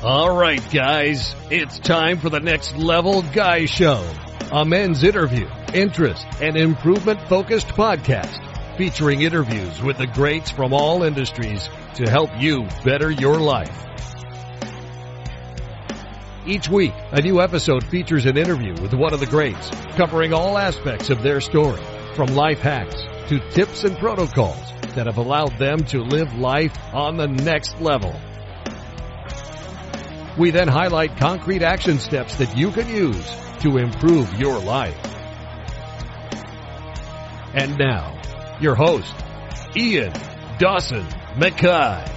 All right, guys, it's time for the Next Level Guy Show, a men's interview, interest, and improvement-focused podcast featuring interviews with the greats from all industries to help you better your life. Each week, a new episode features an interview with one of the greats, covering all aspects of their story, from life hacks to tips and protocols that have allowed them to live life on the next level. We then highlight concrete action steps that you can use to improve your life. And now, your host, Ian Dawson McKay.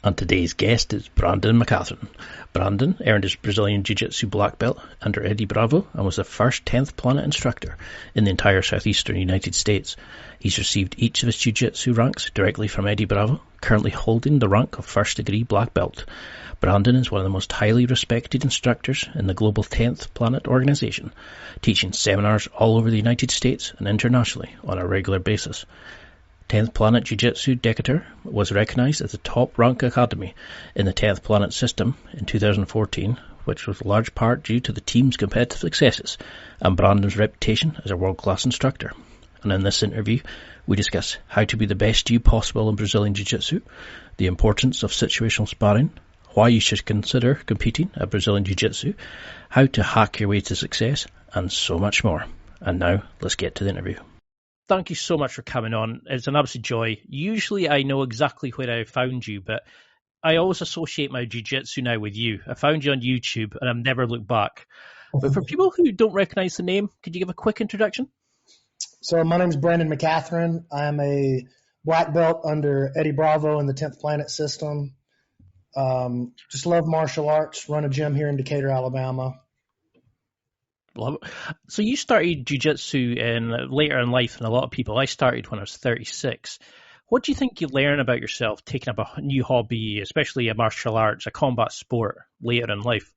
And today's guest is Brandon McCaghren. Brandon earned his Brazilian Jiu Jitsu black belt under Eddie Bravo and was the first 10th Planet Instructor in the entire Southeastern United States. He's received each of his Jiu Jitsu ranks directly from Eddie Bravo, currently holding the rank of first degree black belt. Brandon is one of the most highly respected instructors in the global 10th Planet organization, teaching seminars all over the United States and internationally on a regular basis. 10th Planet Jiu Jitsu Decatur was recognized as the top rank academy in the 10th Planet system in 2014, which was a large part due to the team's competitive successes and Brandon's reputation as a world-class instructor. And in this interview, we discuss how to be the best you possible in Brazilian Jiu Jitsu, the importance of situational sparring, why you should consider competing at Brazilian Jiu Jitsu, how to hack your way to success, and so much more. And now, let's get to the interview. Thank you so much for coming on. It's an absolute joy. Usually I know exactly where I found you, but I always associate my jiu-jitsu now with you. I found you on YouTube and I've never looked back. But for people who don't recognize the name, could you give a quick introduction? So my name is Brandon McCaghren. I'm a black belt under Eddie Bravo in the 10th Planet system. Just love martial arts, run a gym here in Decatur, Alabama. Love it. So you started jiu-jitsu later in life than a lot of people. I started when I was 36. What do you think you learn about yourself taking up a new hobby, especially a martial arts, a combat sport, later in life?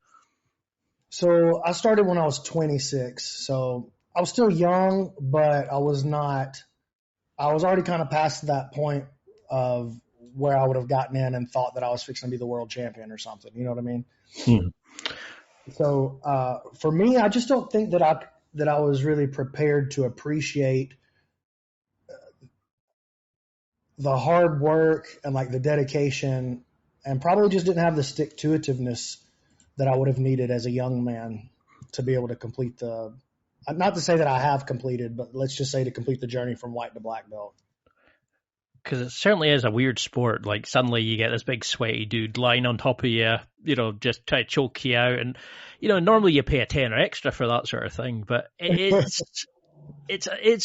So I started when I was 26. So I was still young, but I was already kind of past that point of where I would have gotten in and thought that I was fixing to be the world champion or something. You know what I mean? So for me, I just don't think that I was really prepared to appreciate the hard work and like the dedication, and probably just didn't have the stick-to-itiveness that I would have needed as a young man to be able to complete not to say that I have completed, but let's just say to complete the journey from white to black belt. Because it certainly is a weird sport. Like suddenly you get this big sweaty dude lying on top of you, just try to choke you out. And, normally you pay a tenner extra for that sort of thing. But it's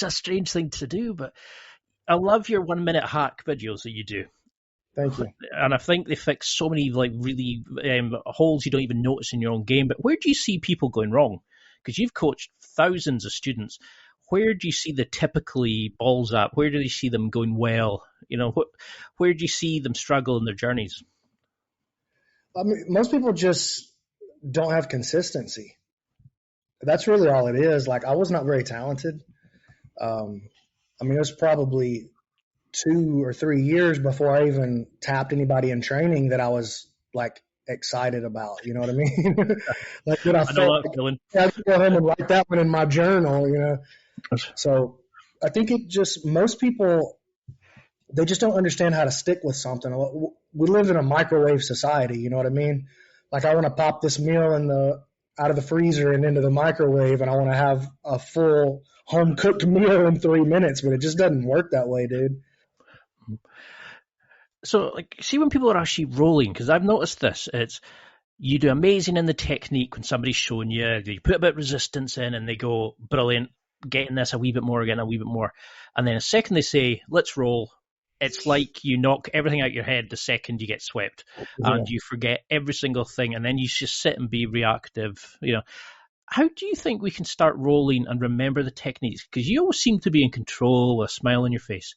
a strange thing to do. But I love your 1 minute hack videos that you do. Thank you. And I think they fix so many really holes you don't even notice in your own game. But where do you see people going wrong? Because you've coached thousands of students. Where do you see the typically balls at? Where do you see them going well? Where do you see them struggle in their journeys? I mean, most people just don't have consistency. That's really all it is. Like, I was not very talented. It was probably 2 or 3 years before I even tapped anybody in training that I was like excited about. You know what I mean? Like when I felt like, I could go home and write that one in my journal. So I think most people, they just don't understand how to stick with something. We live in a microwave society, you know what I mean? Like I want to pop this meal out of the freezer and into the microwave, and I want to have a full home cooked meal in 3 minutes, but it just doesn't work that way, dude. So see when people are actually rolling, because I've noticed this, you do amazing in the technique when somebody's showing you put a bit of resistance in and they go, brilliant, getting this a wee bit more, getting a wee bit more. And then the second they say, let's roll, it's like you knock everything out your head the second you get swept. And you forget every single thing, and then you just sit and be reactive. How do you think we can start rolling and remember the techniques? Because you always seem to be in control with a smile on your face.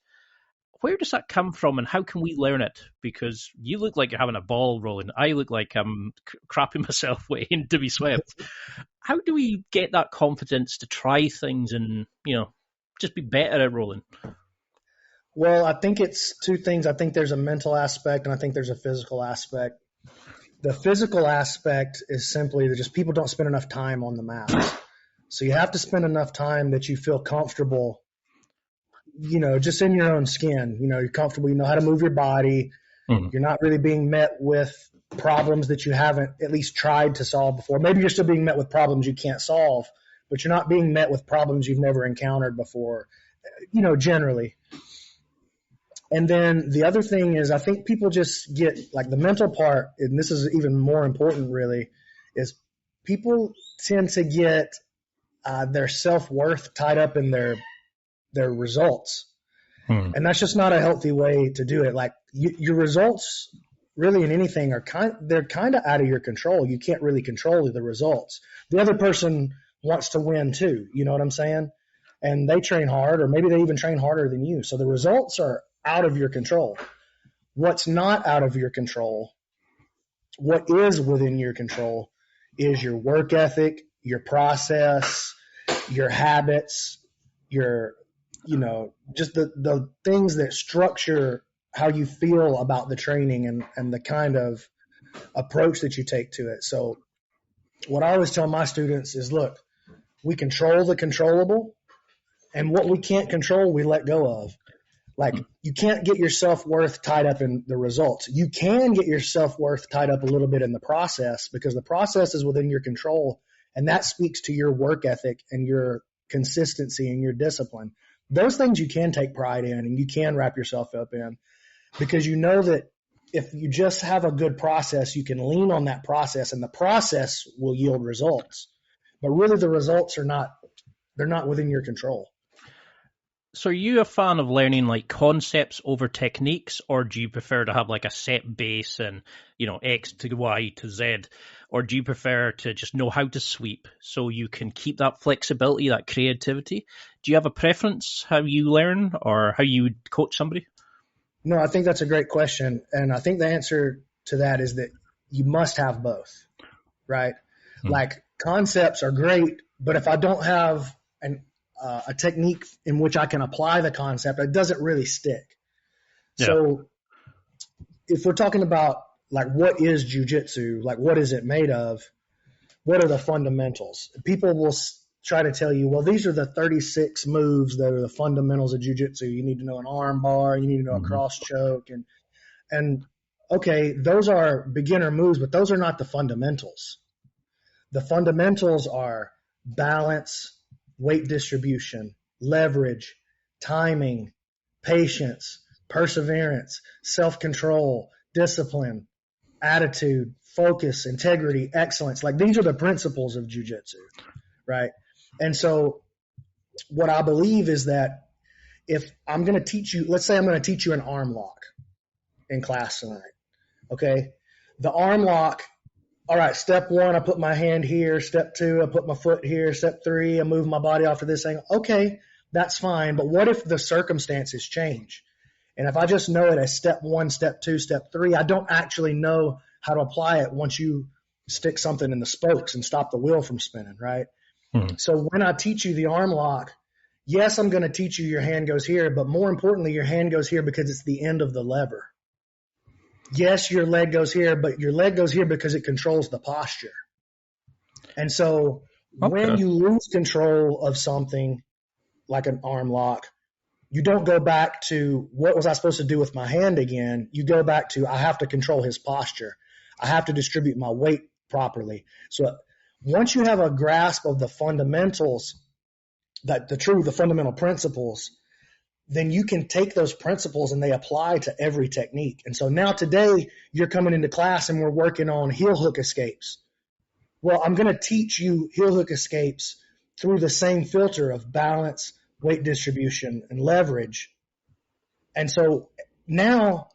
where does that come from, and how can we learn it? Because you look like you're having a ball rolling. I look like I'm crapping myself waiting to be swept. How do we get that confidence to try things and, just be better at rolling? Well, I think it's two things. I think there's a mental aspect and I think there's a physical aspect. The physical aspect is simply that just people don't spend enough time on the mats. So you have to spend enough time that you feel comfortable, just in your own skin. You're comfortable, you know how to move your body. Mm-hmm. You're not really being met with problems that you haven't at least tried to solve before. Maybe you're still being met with problems you can't solve, but you're not being met with problems you've never encountered before, generally. And then the other thing is I think people just get like the mental part, and this is even more important really, is people tend to get their self-worth tied up in their results. And that's just not a healthy way to do it. Like your results really in anything they're kind of out of your control. You can't really control the results. The other person wants to win too. You know what I'm saying? And they train hard, or maybe they even train harder than you. So the results are out of your control. What's not out of your control, what is within your control, is your work ethic, your process, your habits, your, just the things that structure how you feel about the training and the kind of approach that you take to it. So what I always tell my students is, look, we control the controllable, and what we can't control, we let go of. Like, you can't get your self-worth tied up in the results. You can get your self-worth tied up a little bit in the process, because the process is within your control, and that speaks to your work ethic and your consistency and your discipline. Those things you can take pride in and you can wrap yourself up in, because you know that if you just have a good process, you can lean on that process and the process will yield results. But really the results they're not within your control. So are you a fan of learning like concepts over techniques, or do you prefer to have like a set base and, X to Y to Z? Or do you prefer to just know how to sweep so you can keep that flexibility, that creativity? Do you have a preference how you learn or how you would coach somebody? No, I think that's a great question. And I think the answer to that is that you must have both, right? Like, concepts are great, but if I don't have a technique in which I can apply the concept, it doesn't really stick. Yeah. So if we're talking about like what is jiu-jitsu, like what is it made of, what are the fundamentals? People will try to tell you, well, these are the 36 moves that are the fundamentals of jiu-jitsu. You need to know an arm bar, you need to know a cross choke, and okay, those are beginner moves, but those are not the fundamentals. The fundamentals are balance, weight distribution, leverage, timing, patience, perseverance, self-control, discipline, attitude, focus, integrity, excellence. Like, these are the principles of jiu-jitsu, right? And so what I believe is that if I'm going to teach you, let's say I'm going to teach you an arm lock in class tonight, okay? The arm lock, all right, step 1, I put my hand here. Step 2, I put my foot here. Step 3, I move my body off to this angle. Okay, that's fine. But what if the circumstances change? And if I just know it as step 1, step 2, step 3, I don't actually know how to apply it once you stick something in the spokes and stop the wheel from spinning, right? So when I teach you the arm lock, yes, I'm going to teach you your hand goes here, but more importantly, your hand goes here because it's the end of the lever. Yes, your leg goes here, but your leg goes here because it controls the posture. And so when you lose control of something like an arm lock, you don't go back to what was I supposed to do with my hand again. You go back to I have to control his posture. I have to distribute my weight properly. So once you have a grasp of the fundamentals, the fundamental principles, then you can take those principles and they apply to every technique. And so now today you're coming into class and we're working on heel hook escapes. Well, I'm going to teach you heel hook escapes through the same filter of balance, weight distribution, and leverage. And so now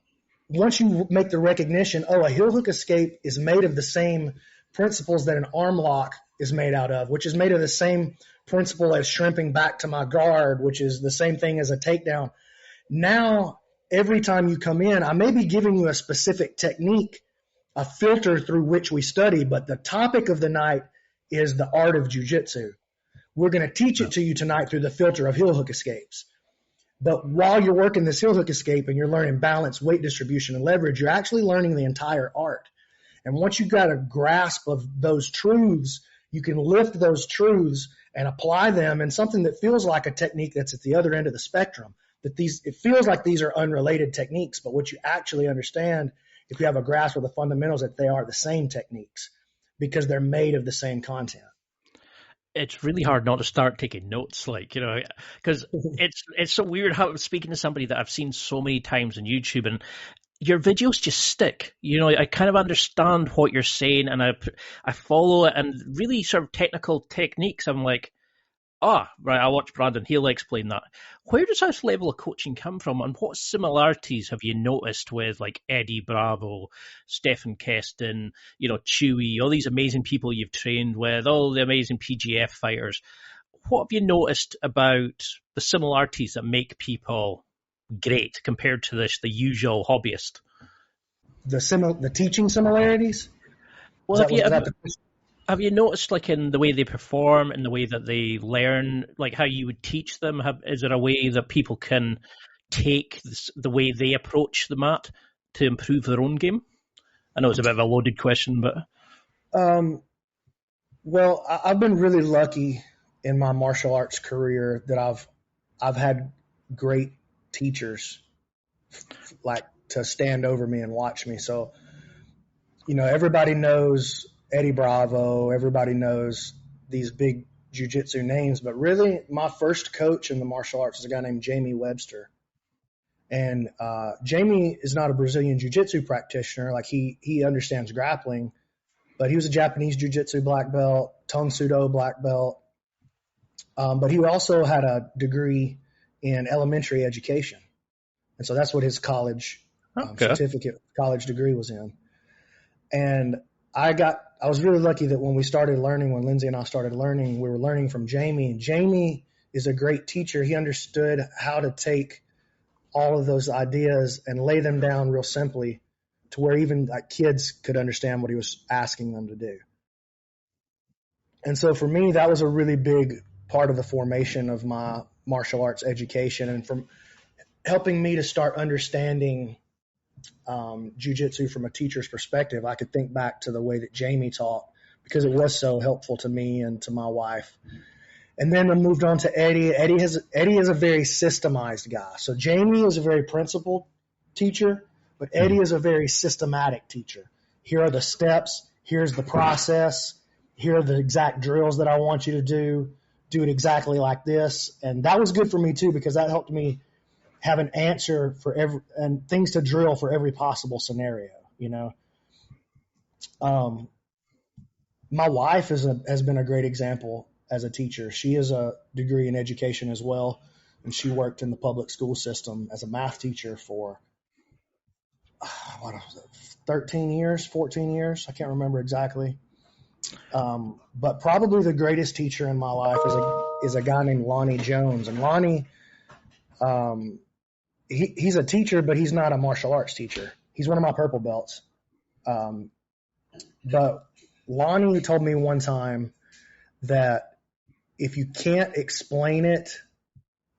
once you make the recognition, a heel hook escape is made of the same principles that an arm lock is made out of, which is made of the same principle as shrimping back to my guard, which is the same thing as a takedown. Now every time you come in, I may be giving you a specific technique, a filter through which we study, but the topic of the night is the art of jiu-jitsu. We're going to teach it to you tonight through the filter of heel hook escapes. But while you're working this heel hook escape and you're learning balance, weight distribution, and leverage, you're actually learning the entire art. And once you've got a grasp of those truths, you can lift those truths and apply them in something that feels like a technique that's at the other end of the spectrum. It feels like these are unrelated techniques, but what you actually understand, if you have a grasp of the fundamentals, that they are the same techniques because they're made of the same content. It's really hard not to start taking notes, because it's so weird how speaking to somebody that I've seen so many times on YouTube, and your videos just stick. I kind of understand what you're saying, and I follow it, and really sort of technical techniques. I'm like, right, I'll watch Brandon. He'll explain that. Where does this level of coaching come from, and what similarities have you noticed with like Eddie Bravo, Stephen Keston, Chewy, all these amazing people you've trained with, all the amazing PGF fighters? What have you noticed about the similarities that make people great compared to the usual hobbyist? The teaching similarities? Well, have you noticed, like, in the way they perform, in the way that they learn, like how you would teach them? Is there a way that people can take the way they approach the mat to improve their own game? I know it's a bit of a loaded question, but... Well, I've been really lucky in my martial arts career that I've had great teachers like to stand over me and watch me. So, everybody knows Eddie Bravo, everybody knows these big jiu-jitsu names, but really my first coach in the martial arts is a guy named Jamie Webster. And Jamie is not a Brazilian jiu-jitsu practitioner. Like he understands grappling, but he was a Japanese jiu-jitsu black belt, Tong Sudo black belt. But he also had a degree in elementary education. And so that's what his college certificate, college degree was in. And I was really lucky that when Lindsay and I started learning, we were learning from Jamie. And Jamie is a great teacher. He understood how to take all of those ideas and lay them down real simply to where even like kids could understand what he was asking them to do. And so for me, that was a really big part of the formation of my martial arts education and from helping me to start understanding jiu-jitsu from a teacher's perspective. I could think back to the way that Jamie taught because it was so helpful to me and to my wife. And then I moved on to Eddie. Eddie is a very systemized guy. So Jamie is a very principled teacher, but Eddie is a very systematic teacher. Here are the steps. Here's the process. Here are the exact drills that I want you to do. Do it exactly like this. And that was good for me too, because that helped me have an answer for and things to drill for every possible scenario, My wife has been a great example as a teacher. She has a degree in education as well, and she worked in the public school system as a math teacher for 13 years, 14 years. I can't remember exactly. But probably the greatest teacher in my life is a guy named Lonnie Jones. And Lonnie, he's a teacher, but he's not a martial arts teacher. He's one of my purple belts. But Lonnie told me one time that if you can't explain it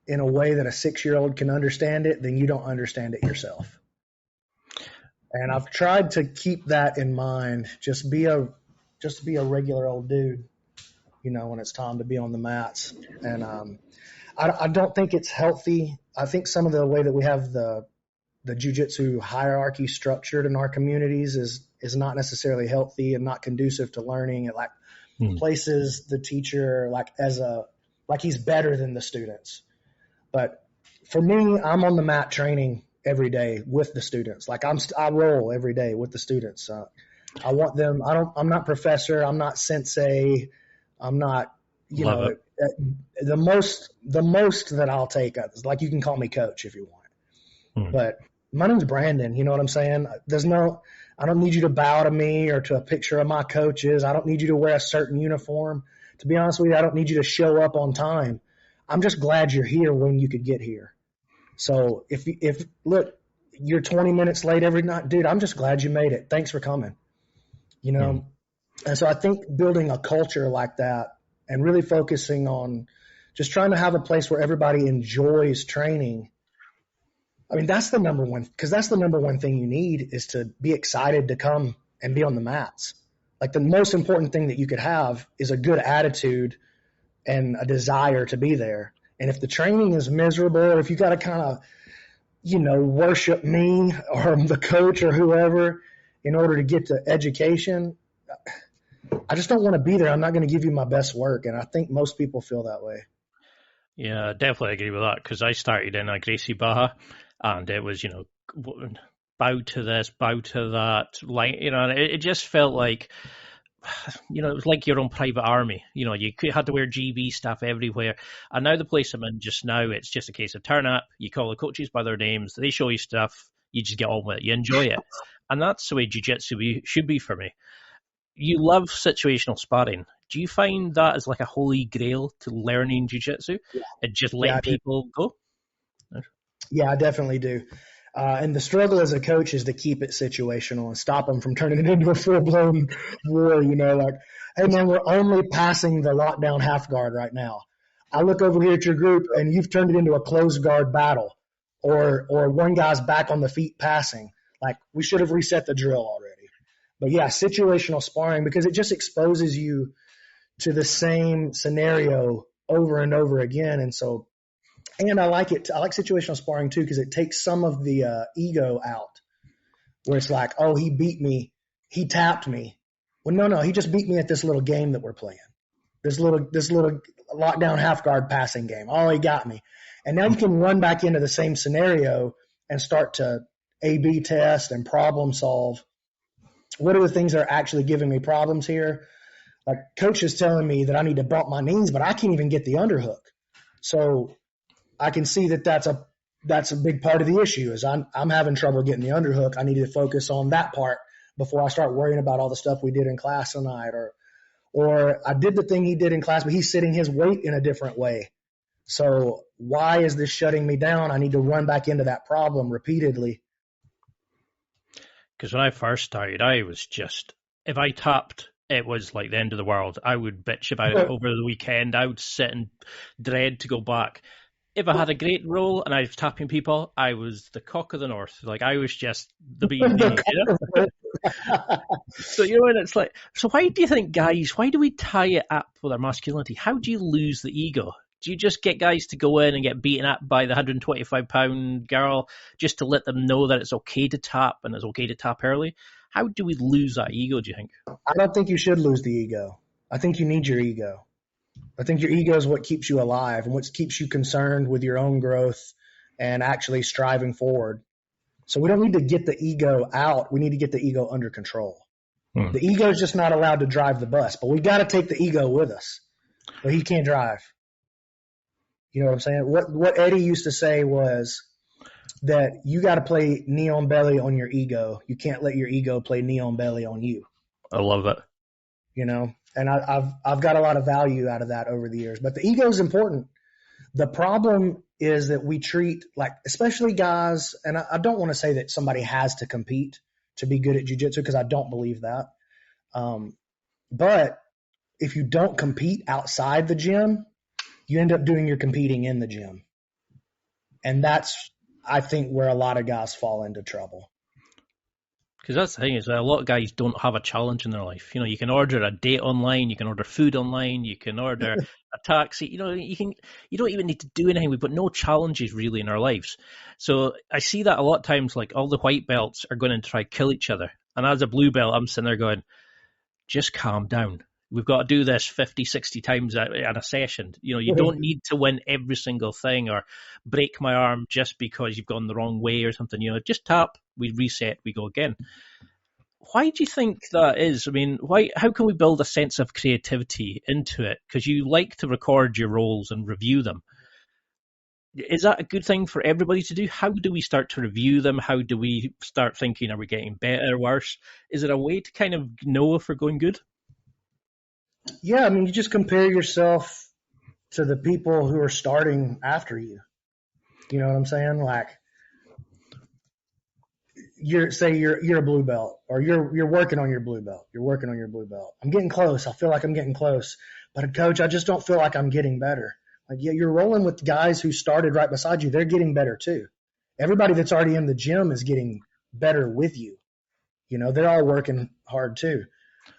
in a way that a 6-year-old can understand it, then you don't understand it yourself. And I've tried to keep that in mind. Just be a regular old dude, when it's time to be on the mats. And I don't think it's healthy. I think some of the way that we have the jiu-jitsu hierarchy structured in our communities is not necessarily healthy and not conducive to learning. It places the teacher like he's better than the students. But for me, I'm on the mat training every day with the students. Like I roll every day with the students. I want them. I'm not professor. I'm not sensei. I'm not, the most that I'll take is like, you can call me coach if you want, but my name's Brandon. You know what I'm saying? I don't need you to bow to me or to a picture of my coaches. I don't need you to wear a certain uniform. To be honest with you, I don't need you to show up on time. I'm just glad you're here when you could get here. So if look, you're 20 minutes late every night, dude, I'm just glad you made it. Thanks for coming. You know? And so I think building a culture like that and really focusing on just trying to have a place where everybody enjoys training. I mean, that's the number one, because that's the number one thing you need, is to be excited to come and be on the mats. Like, the most important thing that you could have is a good attitude and a desire to be there. And if the training is miserable, or if you got to kind of, worship me or the coach or whoever in order to get to education, I just don't want to be there. I'm not going to give you my best work. And I think most people feel that way. Yeah, I definitely agree with that, because I started in a Gracie Barra, and it was, bow to this, bow to that, like, and it just felt like, it was like your own private army. You had to wear GB stuff everywhere. And now the place I'm in just now, it's just a case of turn up, you call the coaches by their names, they show you stuff, you just get on with it, you enjoy it. And that's the way jiu-jitsu should be for me. You love situational sparring. Do you find that as like a holy grail to learning jiu-jitsu? Yeah. And just letting people go? Yeah, I definitely do. And the struggle as a coach is to keep it situational and stop them from turning it into a full-blown war, like, hey, man, we're only passing the lockdown half guard right now. I look over here at your group, and you've turned it into a closed guard battle, or one guy's back on the feet passing. Like, we should have reset the drill already. But, yeah, situational sparring, because it just exposes you to the same scenario over and over again. And so, and I like it. I like situational sparring too, because it takes some of the ego out, where it's like, oh, he beat me, he tapped me. Well, no, he just beat me at this little game that we're playing, this little lockdown half guard passing game. Oh, he got me, and now you can run back into the same scenario and start to A/B test and problem solve. What are the things that are actually giving me problems here? Like, coach is telling me that I need to bump my knees, but I can't even get the underhook. So I can see that that's a big part of the issue, is I'm having trouble getting the underhook. I need to focus on that part before I start worrying about all the stuff we did in class tonight, or I did the thing he did in class, but he's sitting his weight in a different way. So why is this shutting me down? I need to run back into that problem repeatedly. Because when I first started, I was just, if I tapped, it was like the end of the world. I would bitch about it over the weekend. I would sit and dread to go back. If I had a great role and I was tapping people, I was the cock of the north. Like, I was just the BMAC, So, and it's like, so why do you think, guys, why do we tie it up with our masculinity? How do you lose the ego? Do you just get guys to go in and get beaten up by the 125-pound girl just to let them know that it's okay to tap and it's okay to tap early? How do we lose that ego, do you think? I don't think you should lose the ego. I think you need your ego. I think your ego is what keeps you alive and what keeps you concerned with your own growth and actually striving forward. So we don't need to get the ego out. We need to get the ego under control. The ego is just not allowed to drive the bus, but we got to take the ego with us. But he can't drive. You know what I'm saying? What Eddie used to say was that you got to play knee on belly on your ego. You can't let your ego play knee on belly on you. I love that. And I've got a lot of value out of that over the years. But the ego is important. The problem is that we treat, like, especially guys, and I don't want to say that somebody has to compete to be good at jiu-jitsu, because I don't believe that. But if you don't compete outside the gym, you end up doing your competing in the gym. And that's, I think, where a lot of guys fall into trouble. Because that's the thing, is that a lot of guys don't have a challenge in their life. You can order a date online, you can order food online, you can order a taxi. You don't even need to do anything. We've got no challenges really in our lives. So I see that a lot of times, like, all the white belts are going to try to kill each other. And as a blue belt, I'm sitting there going, just calm down. We've got to do this 50, 60 times at a session. You don't need to win every single thing or break my arm just because you've gone the wrong way or something. Just tap, we reset, we go again. Why do you think that is? I mean, how can we build a sense of creativity into it? Because you like to record your roles and review them. Is that a good thing for everybody to do? How do we start to review them? How do we start thinking, are we getting better or worse? Is it a way to kind of know if we're going good? Yeah, I mean, you just compare yourself to the people who are starting after you. You know what I'm saying? Like you're a blue belt, or you're working on your blue belt. You're working on your blue belt. I'm getting close. I feel like I'm getting close. But coach, I just don't feel like I'm getting better. Like, yeah, you're rolling with guys who started right beside you. They're getting better too. Everybody that's already in the gym is getting better with you. You know, they're all working hard too.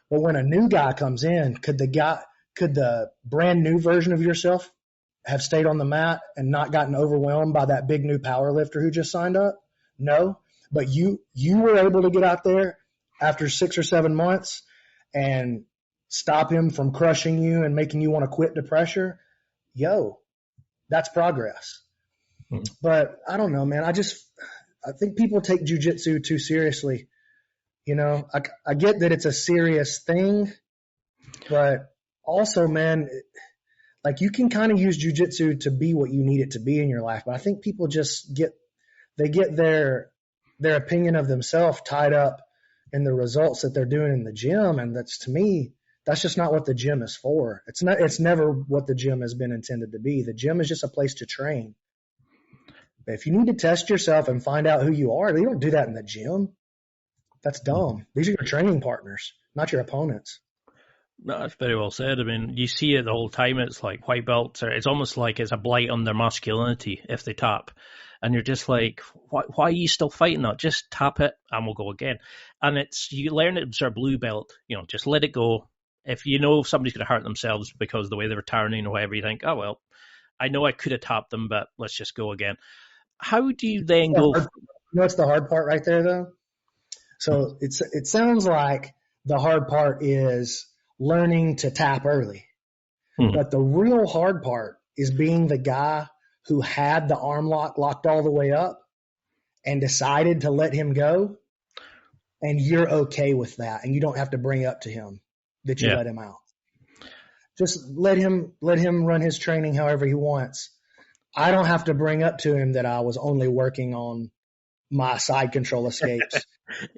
But when a new guy comes in, could the brand new version of yourself have stayed on the mat and not gotten overwhelmed by that big new power lifter who just signed up? No. But you were able to get out there after 6 or 7 months and stop him from crushing you and making you want to quit to pressure. Yo, that's progress. But I don't know, man. I think people take jiu-jitsu too seriously. You know, I get that it's a serious thing, but also, man, like you can kind of use jiu-jitsu to be what you need it to be in your life. But I think people just get their opinion of themselves tied up in the results that they're doing in the gym. And to me, that's just not what the gym is for. It's never what the gym has been intended to be. The gym is just a place to train. But if you need to test yourself and find out who you are, you don't do that in the gym. That's dumb. These are your training partners, not your opponents. No, that's very well said. I mean, you see it the whole time. It's like white belts, or it's almost like it's a blight on their masculinity if they tap. And you're just like, why are you still fighting that? Just tap it and we'll go again. And you learn it as a blue belt, you know, just let it go. If you know somebody's going to hurt themselves because of the way they were turning or whatever, you think, oh, well, I know I could have tapped them, but let's just go again. How do you then go? You know what's the hard part right there, though? So it sounds like the hard part is learning to tap early. But the real hard part is being the guy who had the arm locked all the way up and decided to let him go, and you're okay with that, and you don't have to bring up to him that you let him out. Just let him run his training however he wants. I don't have to bring up to him that I was only working on my side control escapes.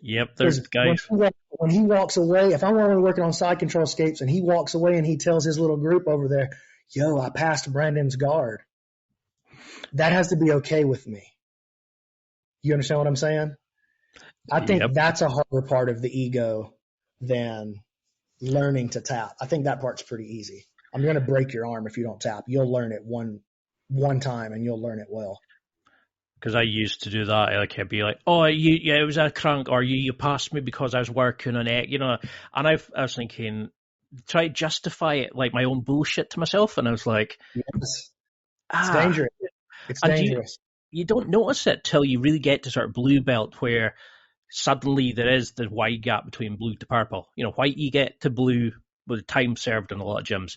Yep, there's guys. When he walks away, if I'm only working on side control escapes and he walks away and he tells his little group over there, yo, I passed Brandon's guard, that has to be okay with me. You understand what I'm saying? I think that's a harder part of the ego than learning to tap. I think that part's pretty easy. I'm going to break your arm if you don't tap. You'll learn it one time and you'll learn it well. Because I used to do that. Like I'd be like, "Oh, it was a crank," or "You passed me because I was working on it," you know. And I was thinking, try to justify it like my own bullshit to myself, and I was like, yes. It's dangerous. It's dangerous. You don't notice it till you really get to sort of blue belt, where suddenly there is the wide gap between blue to purple. You know, white you get to blue with time served in a lot of gyms.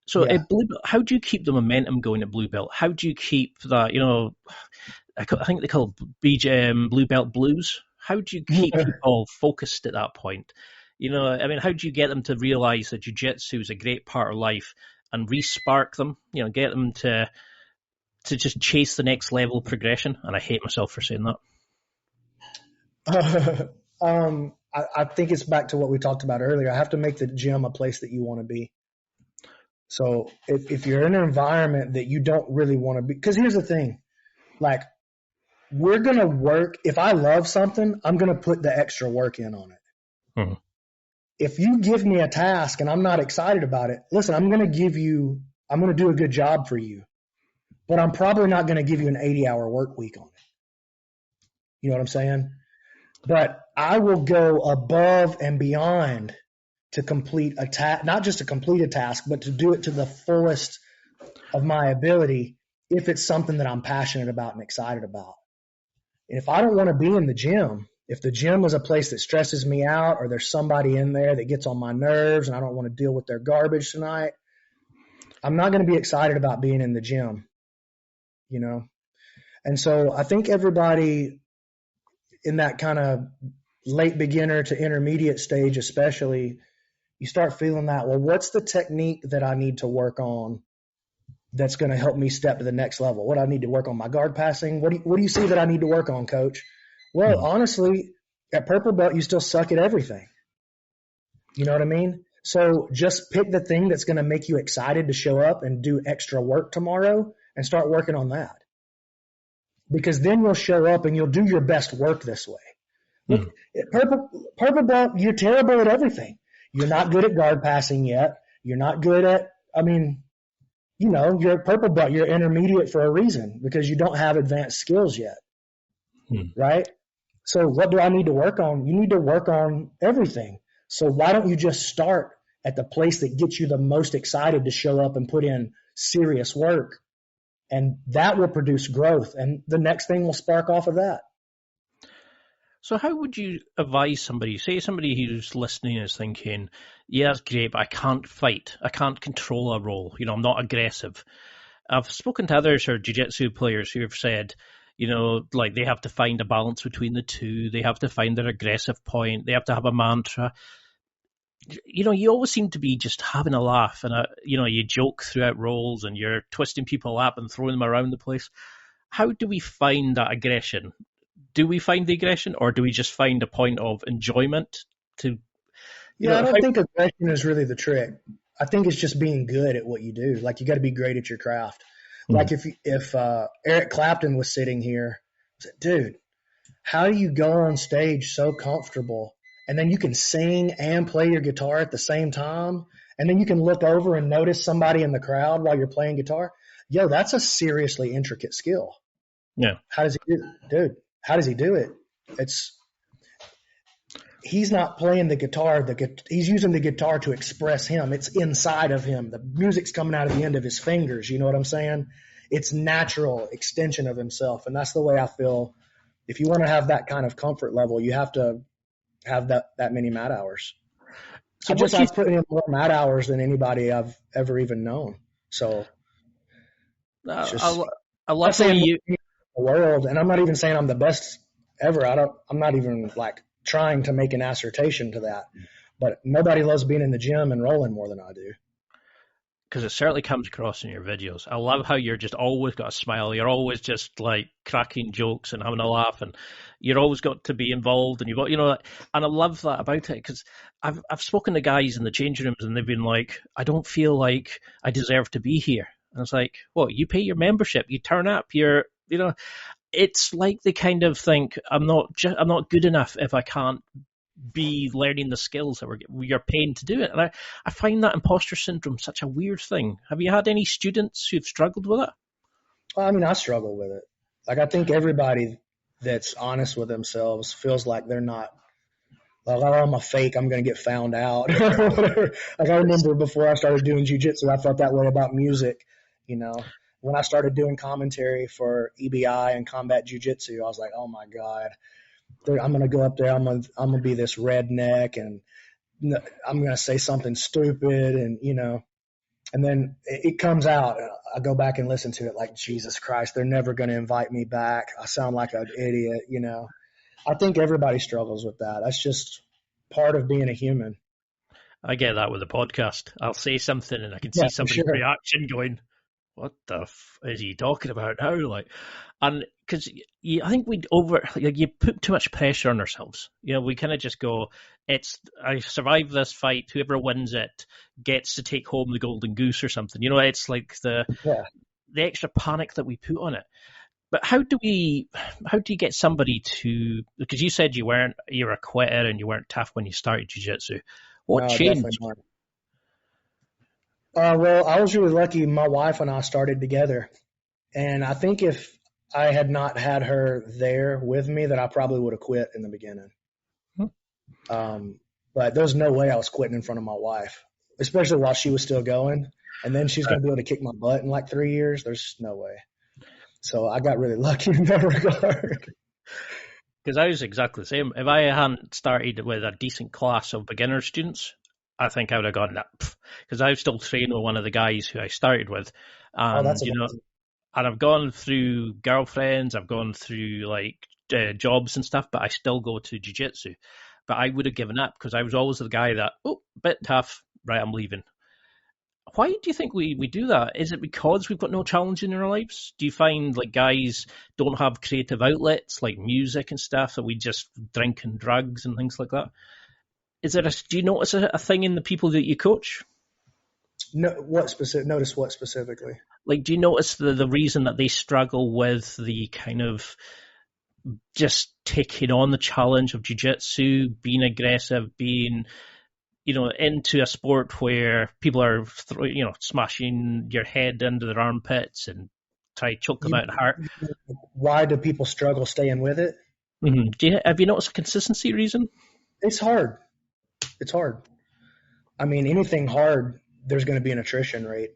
So at blue belt, how do you keep the momentum going at blue belt? How do you keep that, you know, I think they call it blue belt blues. How do you keep people focused at that point? You know, I mean, how do you get them to realize that jiu-jitsu is a great part of life and re-spark them, you know, get them to just chase the next level of progression? And I hate myself for saying that. I think it's back to what we talked about earlier. I have to make the gym a place that you want to be. So if you're in an environment that you don't really want to be, because here's the thing, like, we're going to work. If I love something, I'm going to put the extra work in on it. Mm-hmm. If you give me a task and I'm not excited about it, listen, I'm going to do a good job for you, but I'm probably not going to give you an 80-hour work week on it. You know what I'm saying? But I will go above and beyond to complete a task, not just to complete a task, but to do it to the fullest of my ability if it's something that I'm passionate about and excited about. And if I don't want to be in the gym, if the gym is a place that stresses me out or there's somebody in there that gets on my nerves and I don't want to deal with their garbage tonight, I'm not going to be excited about being in the gym, you know? And so I think everybody in that kind of late beginner to intermediate stage, especially, you start feeling that, well, what's the technique that I need to work on that's going to help me step to the next level? What do I need to work on? My guard passing? What do you see that I need to work on, coach? Well, honestly, at purple belt, you still suck at everything. You know what I mean? So just pick the thing that's going to make you excited to show up and do extra work tomorrow and start working on that. because then you'll show up and you'll do your best work this way. Look, purple belt, you're terrible at everything. You're not good at guard passing yet. You're not good at, you're a purple belt. You're intermediate for a reason because you don't have advanced skills yet, right? So what do I need to work on? You need to work on everything. So why don't you just start at the place that gets you the most excited to show up and put in serious work? And that will produce growth. And the next thing will spark off of that. So how would you advise somebody, say somebody who's listening is thinking, yeah, that's great, but I can't fight. I can't control a roll. I'm not aggressive. I've spoken to others who are jiu-jitsu players who have said, like they have to find a balance between the two. They have to find their aggressive point. They have to have a mantra. You always seem to be just having a laugh and, you joke throughout rolls and you're twisting people up and throwing them around the place. How do we find that aggression? Do we find the aggression or do we just find a point of enjoyment to? I don't think aggression is really the trick. I think it's just being good at what you do. Like you got to be great at your craft. Like if Eric Clapton was sitting here, I said, dude, how do you go on stage so comfortable? And then you can sing and play your guitar at the same time. And then you can look over and notice somebody in the crowd while you're playing guitar. Yo, that's a seriously intricate skill. Yeah. How does he do it? Dude, how does he do it? He's not playing the guitar. He's using the guitar to express him. It's inside of him. The music's coming out of the end of his fingers. You know what I'm saying? It's natural extension of himself. And that's the way I feel. If you want to have that kind of comfort level, you have to have that many mat hours. So I've put in more mat hours than anybody I've ever even known. So I love saying the world, and I'm not even saying I'm the best ever. I'm not even like trying to make an assertion to that, but nobody loves being in the gym and rolling more than I do. Because it certainly comes across in your videos. I love how you're just always got a smile. You're always just like cracking jokes and having a laugh, and you're always got to be involved. And you've got, and I love that about it because I've spoken to guys in the changing rooms and they've been like, I don't feel like I deserve to be here. And it's like, well, you pay your membership, you turn up, it's like they kind of think I'm not good enough if I can't be learning the skills that you're paying to do it. And I find that imposter syndrome such a weird thing. Have you had any students who've struggled with it? Well, I struggle with it. Like, I think everybody that's honest with themselves feels like they're not, like, oh, I'm a fake, I'm going to get found out. Like, I remember before I started doing jiu-jitsu, I felt that way about music. When I started doing commentary for EBI and combat jiu-jitsu, I was like, oh my God, I'm going to go up there. I'm going to be this redneck and I'm going to say something stupid. And, and then it comes out. I go back and listen to it like, Jesus Christ, they're never going to invite me back. I sound like an idiot. I think everybody struggles with that. That's just part of being a human. I get that with the podcast. I'll say something and I can see somebody's reaction going, what the is he talking about now? And because I think you put too much pressure on ourselves. We kind of just go, I survived this fight. Whoever wins it gets to take home the golden goose or something. It's like the extra panic that we put on it. But how do you get somebody to, because you said you were a quitter and you weren't tough when you started jiu-jitsu. What changed? Well, I was really lucky. My wife and I started together. And I think if I had not had her there with me, that I probably would have quit in the beginning. But there's no way I was quitting in front of my wife, especially while she was still going. And then she's going to be able to kick my butt in like 3 years. There's no way. So I got really lucky in that regard. Because I was exactly the same. If I hadn't started with a decent class of beginner students, I think I would have gone that, because I still train with one of the guys who I started with, and that's amazing. And I've gone through girlfriends, I've gone through jobs and stuff, but I still go to jiu-jitsu. But I would have given up because I was always the guy that, bit tough, right, I'm leaving. Why do you think we do that? Is it because we've got no challenge in our lives? Do you find guys don't have creative outlets like music and stuff, that we just drink and drugs and things like that? Do you notice a thing in the people that you coach? No, notice what specifically? Like, do you notice the reason that they struggle with the kind of just taking on the challenge of jiu-jitsu, being aggressive, being, into a sport where people are, smashing your head into their armpits and try to choke them out of heart? Why do people struggle staying with it? Mm-hmm. Have you noticed a consistency reason? It's hard. It's hard. I mean, anything hard, there's going to be an attrition rate.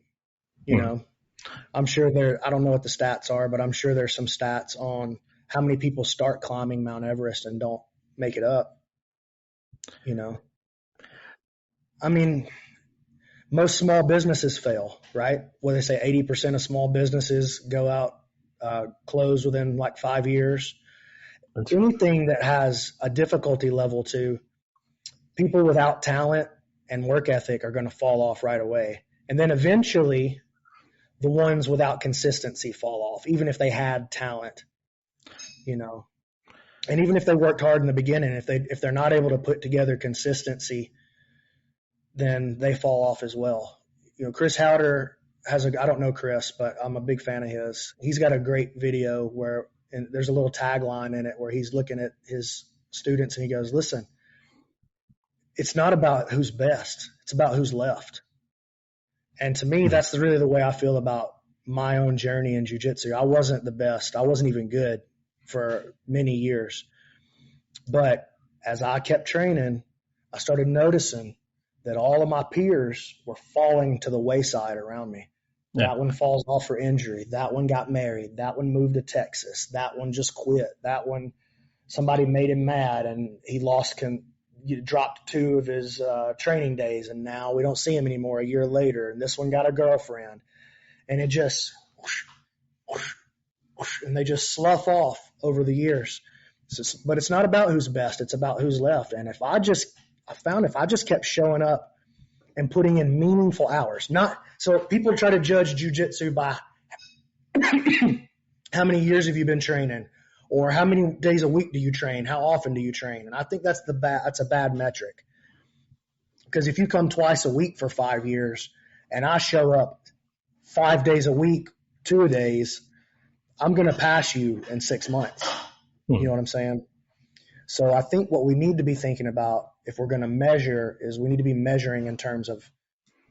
I'm sure I don't know what the stats are, but I'm sure there's some stats on how many people start climbing Mount Everest and don't make it up. I mean, most small businesses fail, right? Where they say 80% of small businesses go out, close within like 5 years. Anything that has a difficulty level to people without talent and work ethic are going to fall off right away. And then eventually the ones without consistency fall off, even if they had talent, and even if they worked hard in the beginning, if they're not able to put together consistency, then they fall off as well. Chris Howder I don't know Chris, but I'm a big fan of his. He's got a great video and there's a little tagline in it where he's looking at his students and he goes, listen, it's not about who's best. It's about who's left. And to me, that's really the way I feel about my own journey in jiu-jitsu. I wasn't the best. I wasn't even good for many years. But as I kept training, I started noticing that all of my peers were falling to the wayside around me. Yeah. That one falls off for injury. That one got married. That one moved to Texas. That one just quit. That one, somebody made him mad and he dropped 2 of his training days, and now we don't see him anymore a year later. And this one got a girlfriend, and it just whoosh, whoosh, whoosh, and they just slough off over the years. But it's not about who's best; it's about who's left. And if I just kept showing up and putting in meaningful hours, so people try to judge jiu-jitsu by how many years have you been training? Or how many days a week do you train? How often do you train? And I think that's a bad metric. Because if you come twice a week for 5 years and I show up 5 days a week, 2 days, I'm going to pass you in 6 months. You know what I'm saying? So I think what we need to be thinking about if we're going to measure is we need to be measuring in terms of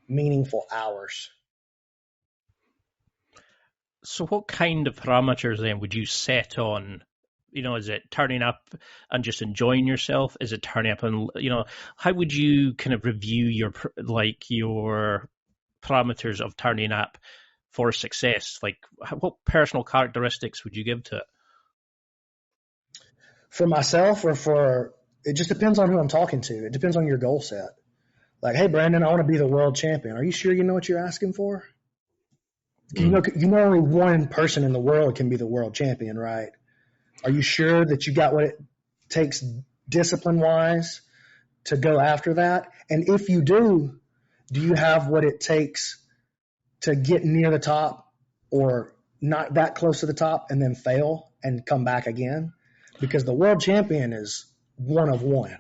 meaningful hours. So what kind of parameters then would you set on, is it turning up and just enjoying yourself? Is it turning up and, how would you kind of review your parameters of turning up for success? Like what personal characteristics would you give to it? For myself it just depends on who I'm talking to. It depends on your goal set. Like, hey, Brandon, I want to be the world champion. Are you sure you know what you're asking for? You know only one person in the world can be the world champion, right? Are you sure that you got what it takes discipline-wise to go after that? And if you do you have what it takes to get near the top or not that close to the top and then fail and come back again? Because the world champion is one of one.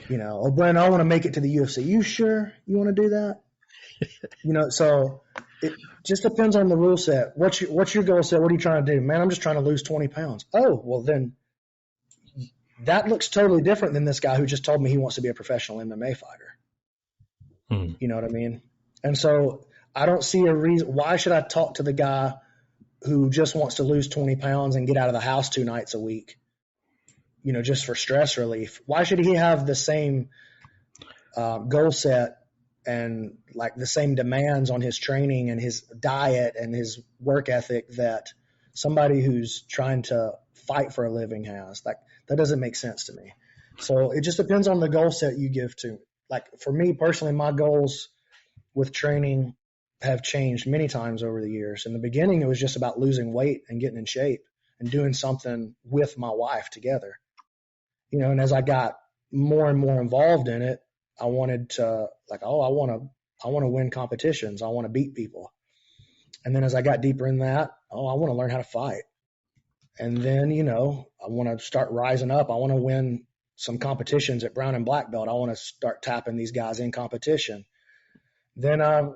Brandon, I want to make it to the UFC. You sure you want to do that? So it just depends on the rule set. What's your goal set? What are you trying to do? Man, I'm just trying to lose 20 pounds. Oh, well then that looks totally different than this guy who just told me he wants to be a professional MMA fighter. You know what I mean? And so I don't see a reason. Why should I talk to the guy who just wants to lose 20 pounds and get out of the house 2 nights a week, just for stress relief? Why should he have the same goal set and like the same demands on his training and his diet and his work ethic that somebody who's trying to fight for a living has? Like, that doesn't make sense to me. So it just depends on the goal set you give to. Like, for me personally, my goals with training have changed many times over the years. In the beginning, it was just about losing weight and getting in shape and doing something with my wife together. And as I got more and more involved in it, I wanted to I want to win competitions. I want to beat people. And then as I got deeper in that, I want to learn how to fight. And then, I want to start rising up. I want to win some competitions at brown and black belt. I want to start tapping these guys in competition. Then I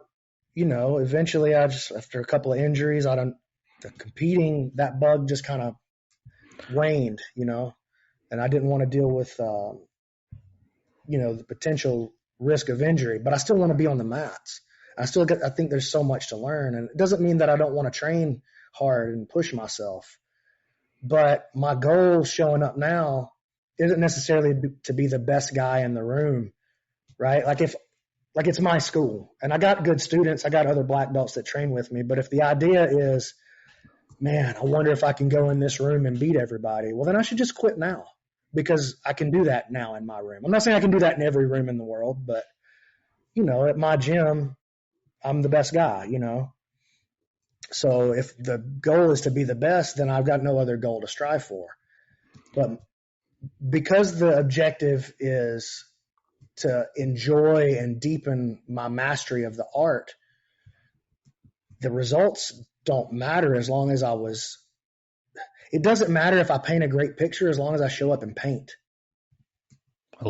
eventually after a couple of injuries, the competing, that bug just kind of waned, and I didn't want to deal with, the potential risk of injury, but I still want to be on the mats. I think there's so much to learn, and it doesn't mean that I don't want to train hard and push myself, but my goal showing up now isn't necessarily to be the best guy in the room, right? Like it's my school and I got good students, I got other black belts that train with me, but if the idea is, man, I wonder if I can go in this room and beat everybody, well, then I should just quit now, because I can do that now in my room. I'm not saying I can do that in every room in the world, but at my gym, I'm the best guy, So if the goal is to be the best, then I've got no other goal to strive for. But because the objective is to enjoy and deepen my mastery of the art, the results don't matter as long as it doesn't matter if I paint a great picture as long as I show up and paint. I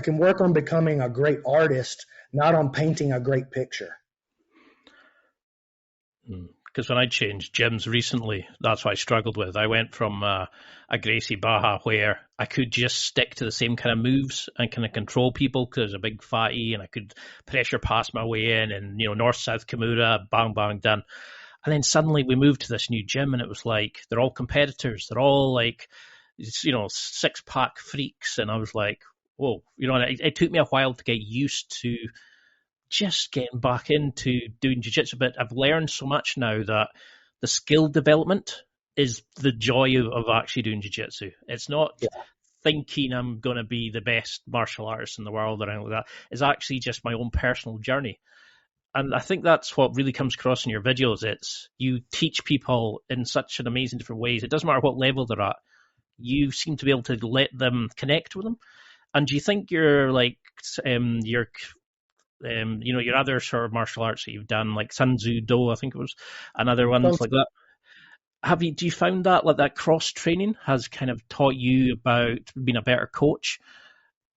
can work on becoming a great artist, not on painting a great picture. Because when I changed gyms recently, that's what I struggled with. I went from a Gracie Baja where I could just stick to the same kind of moves and kind of control people because I was a big fatty and I could pressure pass my way in and, north-south Kimura, bang, bang, done. And then suddenly we moved to this new gym and it was like, they're all competitors. They're all like, six-pack freaks. And I was like, whoa, it took me a while to get used to just getting back into doing jiu-jitsu, but I've learned so much now that the skill development is the joy of actually doing jiu-jitsu. It's not thinking I'm going to be the best martial artist in the world or anything like that. It's actually just my own personal journey. And I think that's what really comes across in your videos. It's you teach people in such an amazing different ways. It doesn't matter what level they're at. You seem to be able to let them connect with them. And do you think you're like your other sort of martial arts that you've done, like Sun Tzu Do, I think it was, and other ones like that. Do you found that like that cross training has kind of taught you about being a better coach?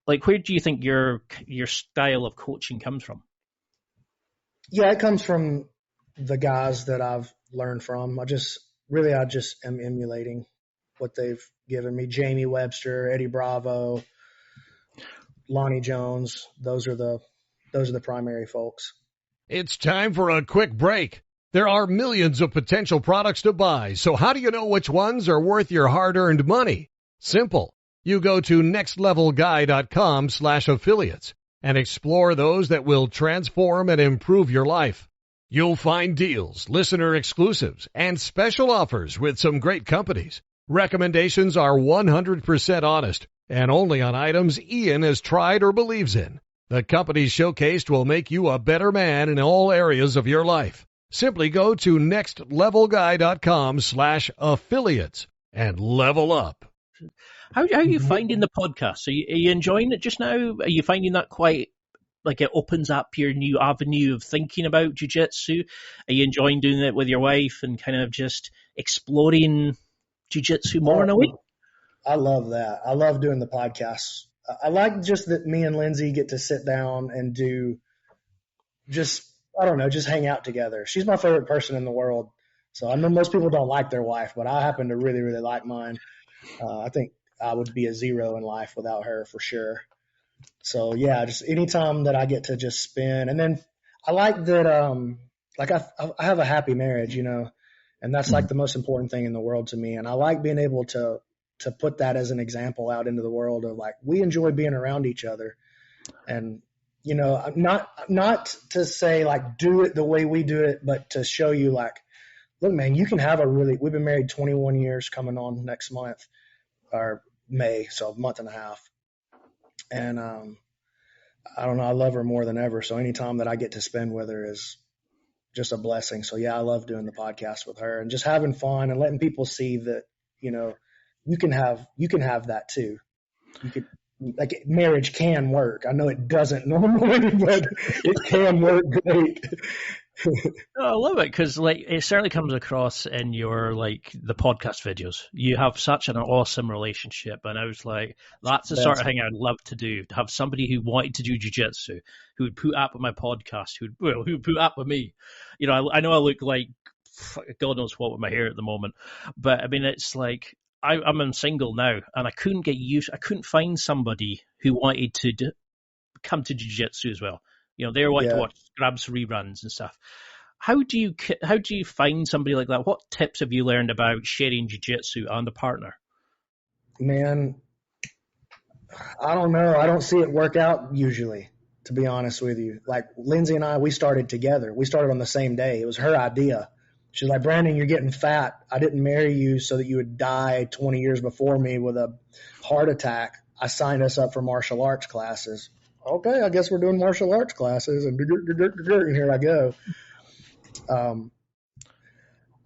Like, where do you think your style of coaching comes from? Yeah, it comes from the guys that I've learned from. I just am emulating what they've given me. Jamie Webster, Eddie Bravo, Lonnie Jones. Those are the primary folks. It's time for a quick break. There are millions of potential products to buy, so how do you know which ones are worth your hard-earned money? Simple. You go to nextlevelguy.com/affiliates and explore those that will transform and improve your life. You'll find deals, listener exclusives, and special offers with some great companies. Recommendations are 100% honest and only on items Ian has tried or believes in. The companies showcased will make you a better man in all areas of your life. Simply go to nextlevelguy.com/affiliates and level up. How are you finding the podcast? Are you enjoying it just now? Are you finding that quite like it opens up your new avenue of thinking about jiu-jitsu? Are you enjoying doing it with your wife and kind of just exploring jiu-jitsu more in a way? I love that. I love doing the podcasts. I like just that me and Lindsay get to sit down and do just hang out together. She's my favorite person in the world. So I know most people don't like their wife, but I happen to really, really like mine. I think I would be a zero in life without her for sure. So yeah, just anytime that I get to just spin. And then I like that, I have a happy marriage, and that's like the most important thing in the world to me. And I like being able to put that as an example out into the world of like, we enjoy being around each other. And, not to say like, do it the way we do it, but to show you like, look, man, you can have we've been married 21 years coming on next month or May. So a month and a half. And, I don't know. I love her more than ever. So anytime that I get to spend with her is just a blessing. So yeah, I love doing the podcast with her and just having fun and letting people see that, you can have that too. You could, like, marriage can work. I know it doesn't normally, but it can work great. No, I love it because like it certainly comes across in your like the podcast videos. You have such an awesome relationship, and I was like, that's the sort That's of thing I'd love to do. To have somebody who wanted to do jiu-jitsu, who would put up with my podcast, who would put up with me. You know, I know I look like God knows what with my hair at the moment, but I mean, it's like I'm single now, and I couldn't find somebody who wanted to come to jiu-jitsu as well. You know, they wanted to yeah, watch grabs reruns and stuff. How do you find somebody like that? What tips have you learned about sharing jiu-jitsu and a partner? man. I don't know. I don't see it work out usually, to be honest with you. Like Lindsay and I, we started together. We started on the same day. It was her idea. She's like, Brandon, you're getting fat. I didn't marry you so that you would die 20 years before me with a heart attack. I signed us up for martial arts classes. Okay, I guess we're doing martial arts classes, and here I go.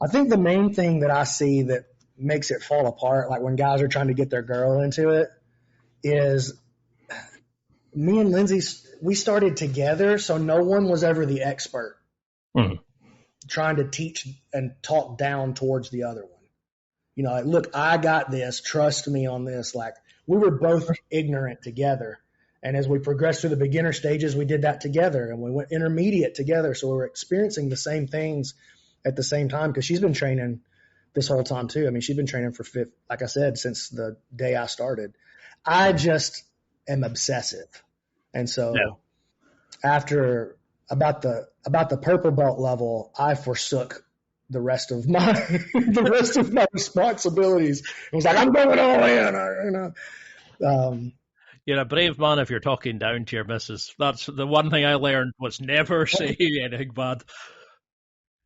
I think the main thing that I see that makes it fall apart, like when guys are trying to get their girl into it, is me and Lindsay, we started together, so no one was ever the expert trying to teach and talk down towards the other one. You know, like, look, I got this. Trust me on this. Like, we were both ignorant together. And as we progressed through the beginner stages, we did that together, and we went intermediate together. So we were experiencing the same things at the same time, because she's been training this whole time too. I mean, she's been training for, like I said, since the day I started. I just am obsessive. And so after about the purple belt level, I forsook the rest of my responsibilities. I was like, I'm going all in. You're a brave man if you're talking down to your missus. That's the one thing I learned was never say anything bad.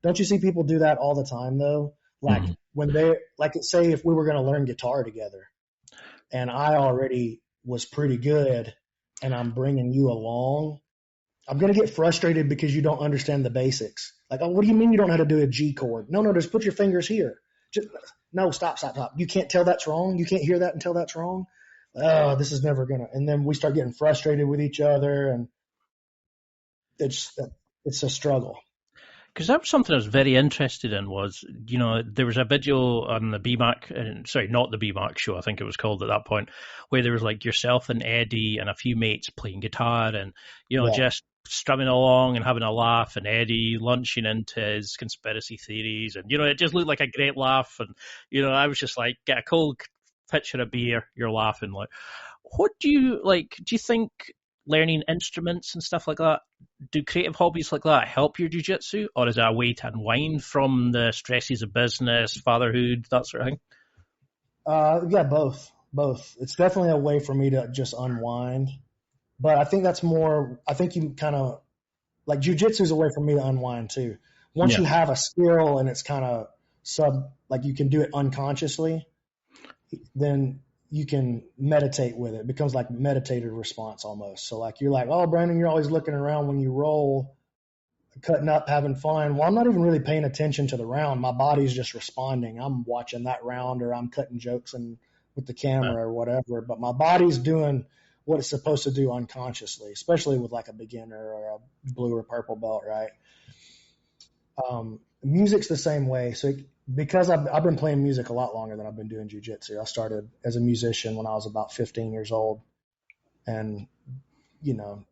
Don't you see people do that all the time though? Like when they like say if we were going to learn guitar together, and I already was pretty good, and I'm bringing you along, I'm going to get frustrated because you don't understand the basics. Like, oh, what do you mean you don't know how to do a G chord? No, just put your fingers here. No, stop. You can't tell that's wrong. You can't hear that and tell that's wrong. Oh, this is never going to. And then we start getting frustrated with each other, and it's a struggle. Because that was something I was very interested in was, you know, there was a video on the BMAC, sorry, not the BMAC show, I think it was called at that point, where there was like yourself and Eddie and a few mates playing guitar and, you know, just strumming along and having a laugh, and Eddie launching into his conspiracy theories. And, you know, it just looked like a great laugh. And, you know, I was just like, get a cold pitcher of beer, you're laughing. Like, what do you think learning instruments and stuff like that, do creative hobbies like that help your jiu-jitsu, or is it a way to unwind from the stresses of business, fatherhood, that sort of thing? Yeah, both. It's definitely a way for me to just unwind, but I think I think you kind of like jiu-jitsu is a way for me to unwind too. Once you have a skill and it's kind of like you can do it unconsciously, then you can meditate with it. It becomes like meditative response almost. So like, you're like, oh, Brandon, you're always looking around when you roll, cutting up, having fun. Well, I'm not even really paying attention to the round. My body's just responding. I'm watching that round, or I'm cutting jokes with the camera or whatever, but my body's doing what it's supposed to do unconsciously, especially with like a beginner or a blue or purple belt, right? Music's the same way. So because I've been playing music a lot longer than I've been doing jiu-jitsu. I started as a musician when I was about 15 years old, and, you know,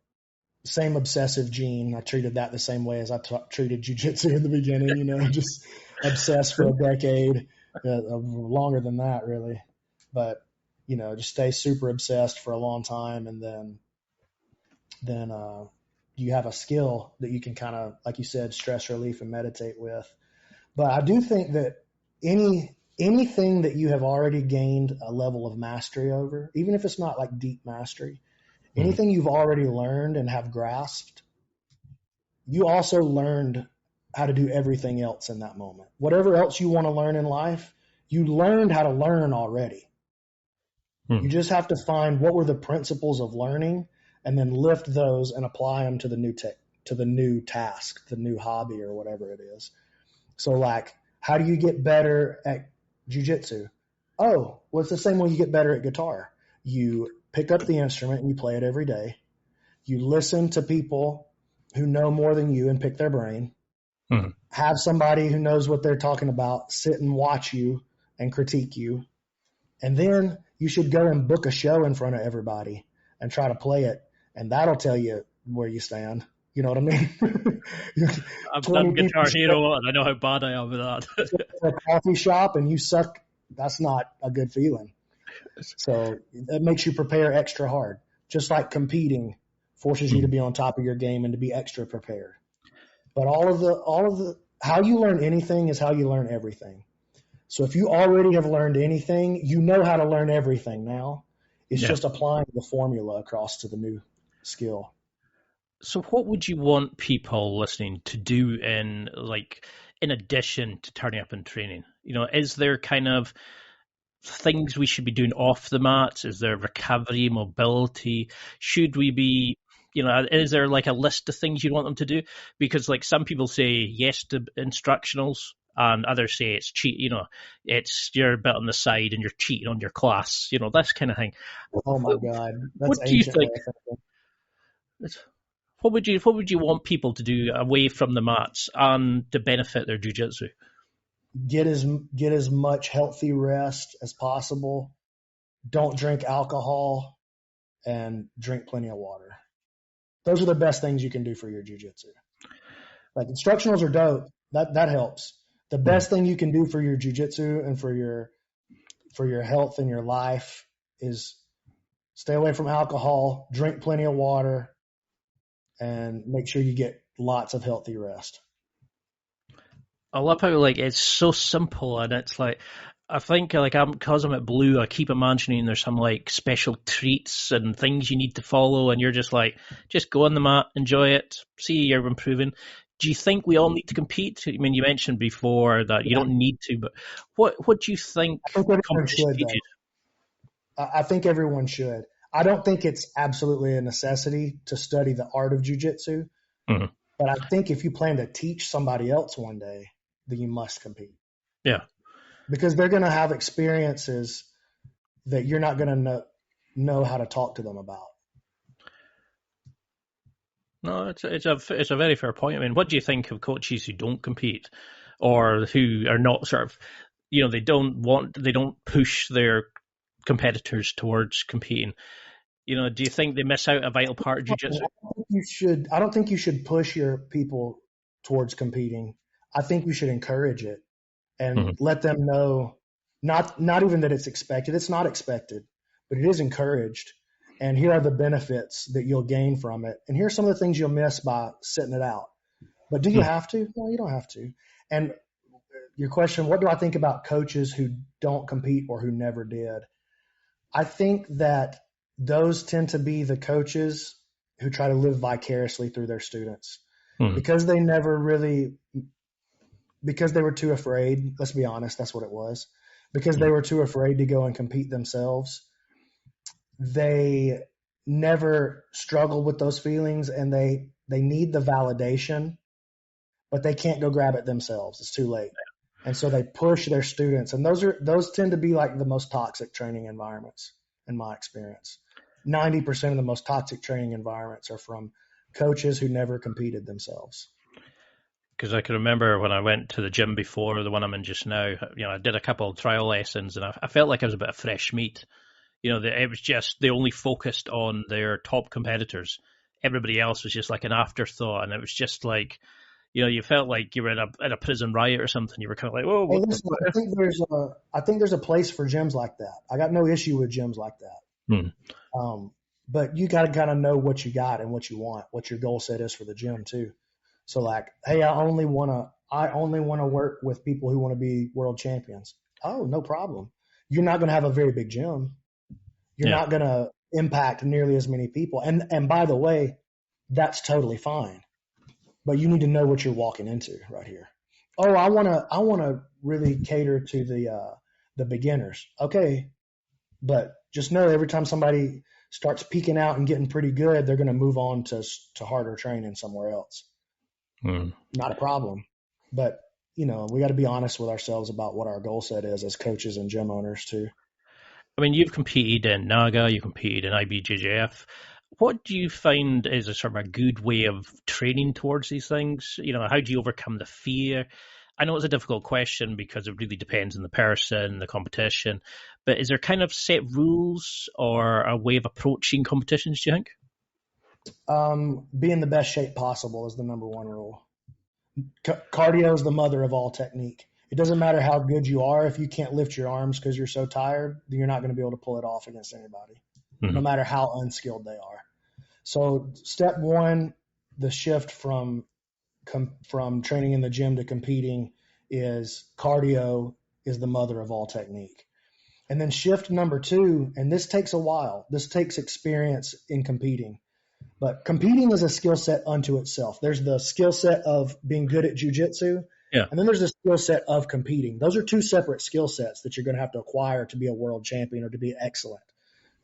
same obsessive gene. I treated that the same way as I treated jiu-jitsu in the beginning, you know, just obsessed for a decade, longer than that really. But, you know, just stay super obsessed for a long time. And then you have a skill that you can kind of, like you said, stress relief and meditate with. But I do think that anything that you have already gained a level of mastery over, even if it's not like deep mastery, anything you've already learned and have grasped, you also learned how to do everything else in that moment. Whatever else you want to learn in life, you learned how to learn already. You just have to find what were the principles of learning, and then lift those and apply them to the new task, the new hobby, or whatever it is. So like, how do you get better at jiu-jitsu? Oh, well, it's the same way you get better at guitar. You pick up the instrument and you play it every day. You listen to people who know more than you and pick their brain. Have somebody who knows what they're talking about sit and watch you and critique you. And then you should go and book a show in front of everybody and try to play it. And that'll tell you where you stand. You know what I mean? I've done Guitar Hero and I know how bad I am with that. A coffee shop and you suck. That's not a good feeling. So it makes you prepare extra hard. Just like competing forces you to be on top of your game and to be extra prepared. But all of the how you learn anything is how you learn everything. So if you already have learned anything, you know how to learn everything now. It's just applying the formula across to the new skill. So what would you want people listening to do in addition to turning up and training? You know, is there kind of things we should be doing off the mats? Is there recovery, mobility? Should we be, is there like a list of things you want them to do? Because like some people say yes to instructionals and others say it's cheat, it's you're a bit on the side and you're cheating on your class, this kind of thing. Oh my God. What do you think? What would you want people to do away from the mats and to benefit their jiu-jitsu? Get as much healthy rest as possible. Don't drink alcohol and drink plenty of water. Those are the best things you can do for your jiu-jitsu. Like instructionals are dope. That helps. The best thing you can do for your jiu-jitsu and for your health and your life is stay away from alcohol, drink plenty of water, and make sure you get lots of healthy rest. I love how it's so simple, and it's I think because I'm at Blue, I keep imagining there's some special treats and things you need to follow, and you're just just go on the mat, enjoy it, see you're improving. Do you think we all need to compete? I mean, you mentioned before that you don't need to, but what do you think? I think everyone should, though. I think everyone should. I don't think it's absolutely a necessity to study the art of jiu-jitsu, but I think if you plan to teach somebody else one day, then you must compete. Yeah. Because they're going to have experiences that you're not going to know how to talk to them about. No, it's a very fair point. I mean, what do you think of coaches who don't compete or who are not sort of, they don't push their competitors towards competing? Do you think they miss out a vital part of jiu-jitsu? I don't think you should push your people towards competing. I think you should encourage it and let them know, not even that it's expected. It's not expected, but it is encouraged. And here are the benefits that you'll gain from it. And here's some of the things you'll miss by sitting it out. But do you have to? No, you don't have to. And your question, what do I think about coaches who don't compete or who never did? I think that those tend to be the coaches who try to live vicariously through their students because they were too afraid. Let's be honest. That's what it was. Because they were too afraid to go and compete themselves. They never struggle with those feelings and they need the validation, but they can't go grab it themselves. It's too late. And so they push their students. And those tend to be like the most toxic training environments in my experience. 90% of the most toxic training environments are from coaches who never competed themselves. Because I can remember when I went to the gym before the one I'm in just now, I did a couple of trial lessons and I felt like I was a bit of fresh meat. It was just, they only focused on their top competitors. Everybody else was just like an afterthought. And it was just you felt like you were in a prison riot or something. You were kind of like, whoa. Hey, listen, I think there's a place for gyms like that. I got no issue with gyms like that. But you got to kind of know what you got and what you want, what your goal set is for the gym too. So hey, I only want to work with people who want to be world champions. Oh, no problem. You're not going to have a very big gym. You're not going to impact nearly as many people. And by the way, that's totally fine. But you need to know what you're walking into right here. Oh, I want to really cater to the beginners. Okay. But just know every time somebody starts peaking out and getting pretty good, they're going to move on to harder training somewhere else. Not a problem. But, we got to be honest with ourselves about what our goal set is as coaches and gym owners too. I mean, you've competed in NAGA, you've competed in IBJJF. What do you find is a sort of a good way of training towards these things? How do you overcome the fear? I know it's a difficult question because it really depends on the person, the competition, but is there kind of set rules or a way of approaching competitions, do you think? Be in the best shape possible is the number one rule. Cardio is the mother of all technique. It doesn't matter how good you are. If you can't lift your arms because you're so tired, then you're not going to be able to pull it off against anybody, no matter how unskilled they are. So step one, the shift from training in the gym to competing is cardio is the mother of all technique. And then shift number two, and this takes a while. This takes experience in competing. But competing is a skill set unto itself. There's the skill set of being good at jiu-jitsu, and then there's the skill set of competing. Those are two separate skill sets that you're going to have to acquire to be a world champion or to be excellent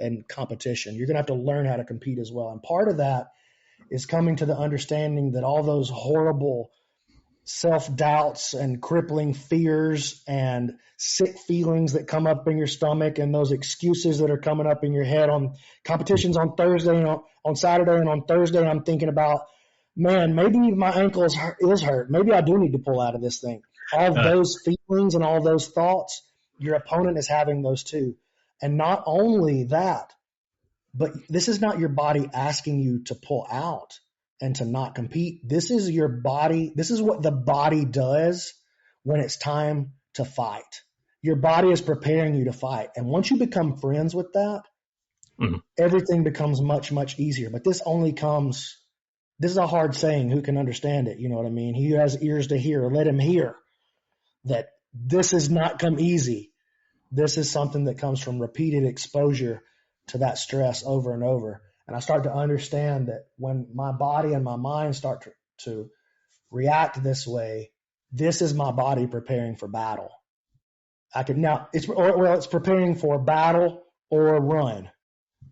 in competition. You're going to have to learn how to compete as well. And part of that is coming to the understanding that all those horrible self-doubts and crippling fears and sick feelings that come up in your stomach and those excuses that are coming up in your head on competitions on Thursday and on Saturday and on Thursday, I'm thinking about, man, maybe my ankle is hurt. Maybe I do need to pull out of this thing. All those feelings and all those thoughts, your opponent is having those too. And not only that, but this is not your body asking you to pull out and to not compete. This is your body. This is what the body does when it's time to fight. Your body is preparing you to fight. And once you become friends with that, everything becomes much, much easier. But this is a hard saying. Who can understand it? You know what I mean? He who has ears to hear, let him hear that this has not come easy. This is something that comes from repeated exposure to that stress over and over. And I start to understand that when my body and my mind start to react this way, this is my body preparing for battle. It's preparing for battle or a run.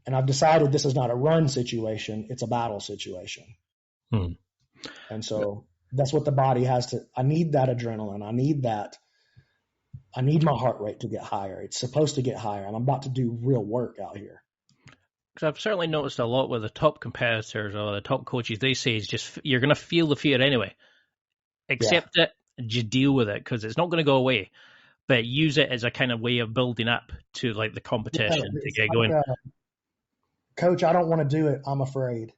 And I've decided this is not a run situation. It's a battle situation. And so that's what the body has to, I need that adrenaline. I need my heart rate to get higher. It's supposed to get higher. I'm about to do real work out here. Because I've certainly noticed a lot with the top competitors or the top coaches, they say is just you're going to feel the fear anyway. Accept it and just deal with it because it's not going to go away. But use it as a kind of way of building up to like the competition to get going. Coach, I don't want to do it. I'm afraid.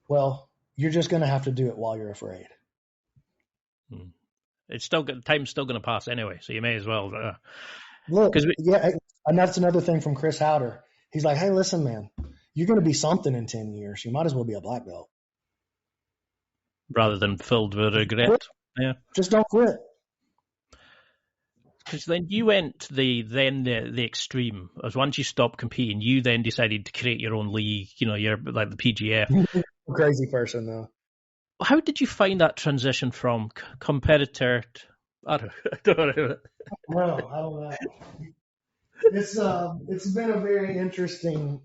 Well, you're just going to have to do it while you're afraid. It's time's still going to pass anyway, so you may as well. Look, and that's another thing from Chris Howder. He's like, hey, listen, man, you're going to be something in 10 years. You might as well be a black belt. Rather than filled with regret. Yeah. Just don't quit. Because then you went the extreme. As once you stopped competing, you then decided to create your own league. You're like the PGF. Crazy person, though. How did you find that transition from competitor to, I don't know. Well, I don't know. It's been a very interesting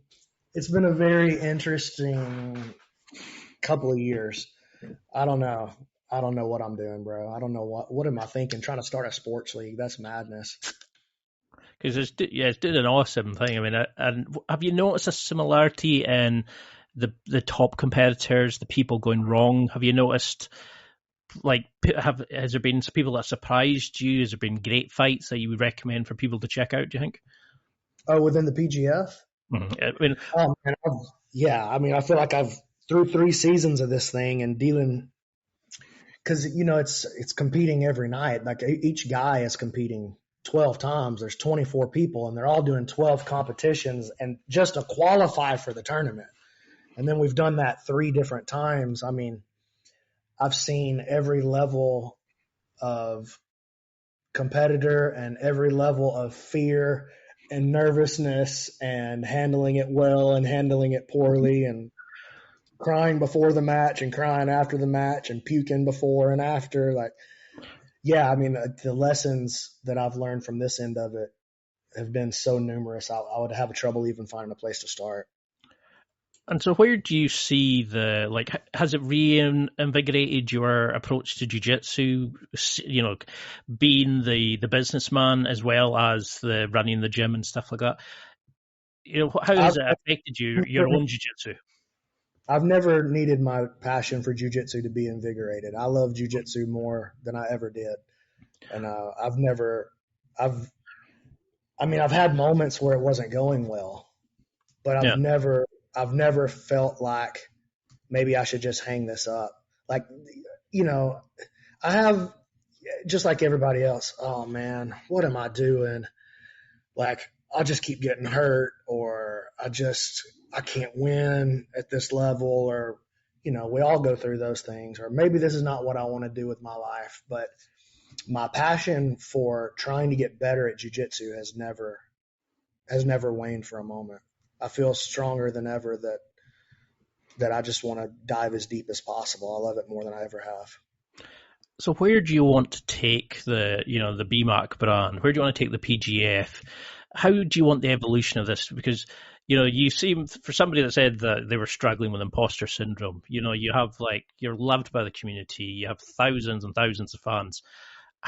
couple of years. I don't know what I'm doing, bro. I don't know what am I thinking? Trying to start a sports league? That's madness. Because it's doing an awesome thing. I mean, and have you noticed a similarity in the top competitors, the people going wrong? Have you noticed, like, has there been some people that surprised you? Has there been great fights that you would recommend for people to check out, do you think? Oh, within the PGF? I mean, I feel like I've through 3 seasons of this thing and dealing, because, it's competing every night. Like each guy is competing 12 times. There's 24 people and they're all doing 12 competitions and just to qualify for the tournament. And then we've done that 3 different times. I mean, I've seen every level of competitor and every level of fear and nervousness and handling it well and handling it poorly and crying before the match and crying after the match and puking before and after. Like, yeah, I mean, the lessons that I've learned from this end of it have been so numerous. I would have trouble even finding a place to start. And so where do you see has it reinvigorated your approach to jiu-jitsu, being the businessman as well as the running the gym and stuff like that? How has it affected your own jiu-jitsu? I've never needed my passion for jiu-jitsu to be invigorated. I love jiu-jitsu more than I ever did. And I've had moments where it wasn't going well, but Yeah. I've never felt like maybe I should just hang this up. Like, I have, just like everybody else, oh man, what am I doing? Like, I'll just keep getting hurt, or I can't win at this level, or, we all go through those things, or maybe this is not what I want to do with my life. But my passion for trying to get better at jiu-jitsu has never waned for a moment. I feel stronger than ever that I just want to dive as deep as possible. I love it more than I ever have. So where do you want to take the BMAC brand? Where do you want to take the PGF? How do you want the evolution of this? Because, you seem, for somebody that said that they were struggling with imposter syndrome, you have you're loved by the community, you have thousands and thousands of fans.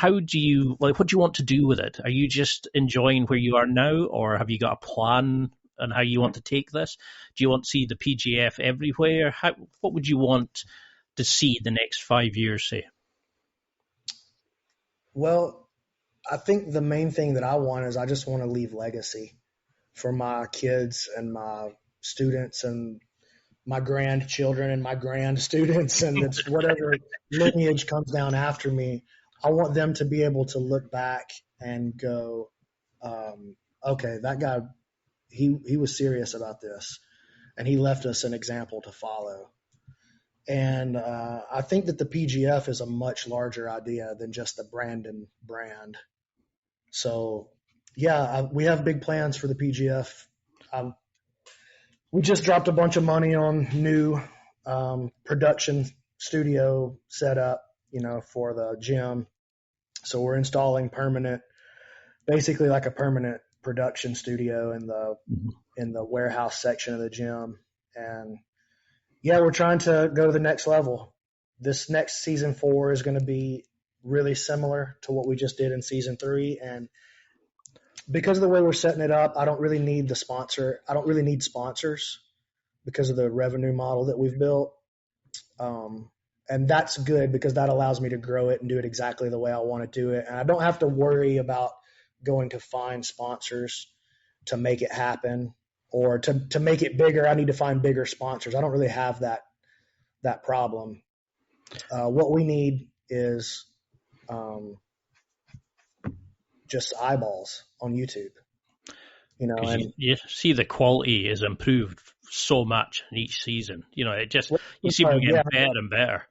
What do you want to do with it? Are you just enjoying where you are now, or have you got a plan on how you want to take this? Do you want to see the PGF everywhere? What would you want to see the next 5 years, say? Well, I think the main thing that I want is I just want to leave legacy for my kids and my students and my grandchildren and my grand students, and it's whatever lineage comes down after me. I want them to be able to look back and go, okay, that guy, he was serious about this, and he left us an example to follow. And I think that the PGF is a much larger idea than just the Brandon brand. So, yeah, we have big plans for the PGF. We just dropped a bunch of money on new production studio setup, for the gym. So we're installing basically like a permanent production studio in the warehouse section of the gym. And yeah, we're trying to go to the next level. This next season 4 is going to be really similar to what we just did in season 3. And because of the way we're setting it up, I don't really need sponsors because of the revenue model that we've built. And that's good because that allows me to grow it and do it exactly the way I want to do it. And I don't have to worry about going to find sponsors to make it happen, or to make it bigger. I need to find bigger sponsors. I don't really have that problem. What we need is just eyeballs on YouTube. You see the quality is improved so much in each season. It just, you see them getting better and better.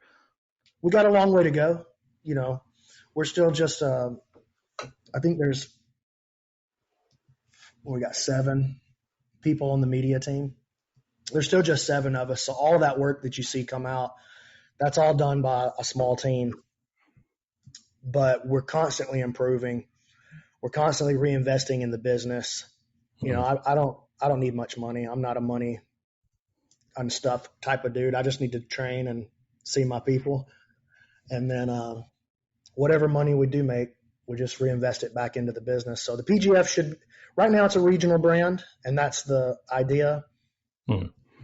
We got a long way to go. We're still just, I think we got 7 people on the media team. There's still just 7 of us. So all that work that you see come out, that's all done by a small team. But we're constantly improving. We're constantly reinvesting in the business. I don't need much money. I'm not a money and stuff type of dude. I just need to train and see my people. And then whatever money we do make, we just reinvest it back into the business. So the PGF right now it's a regional brand, and that's the idea.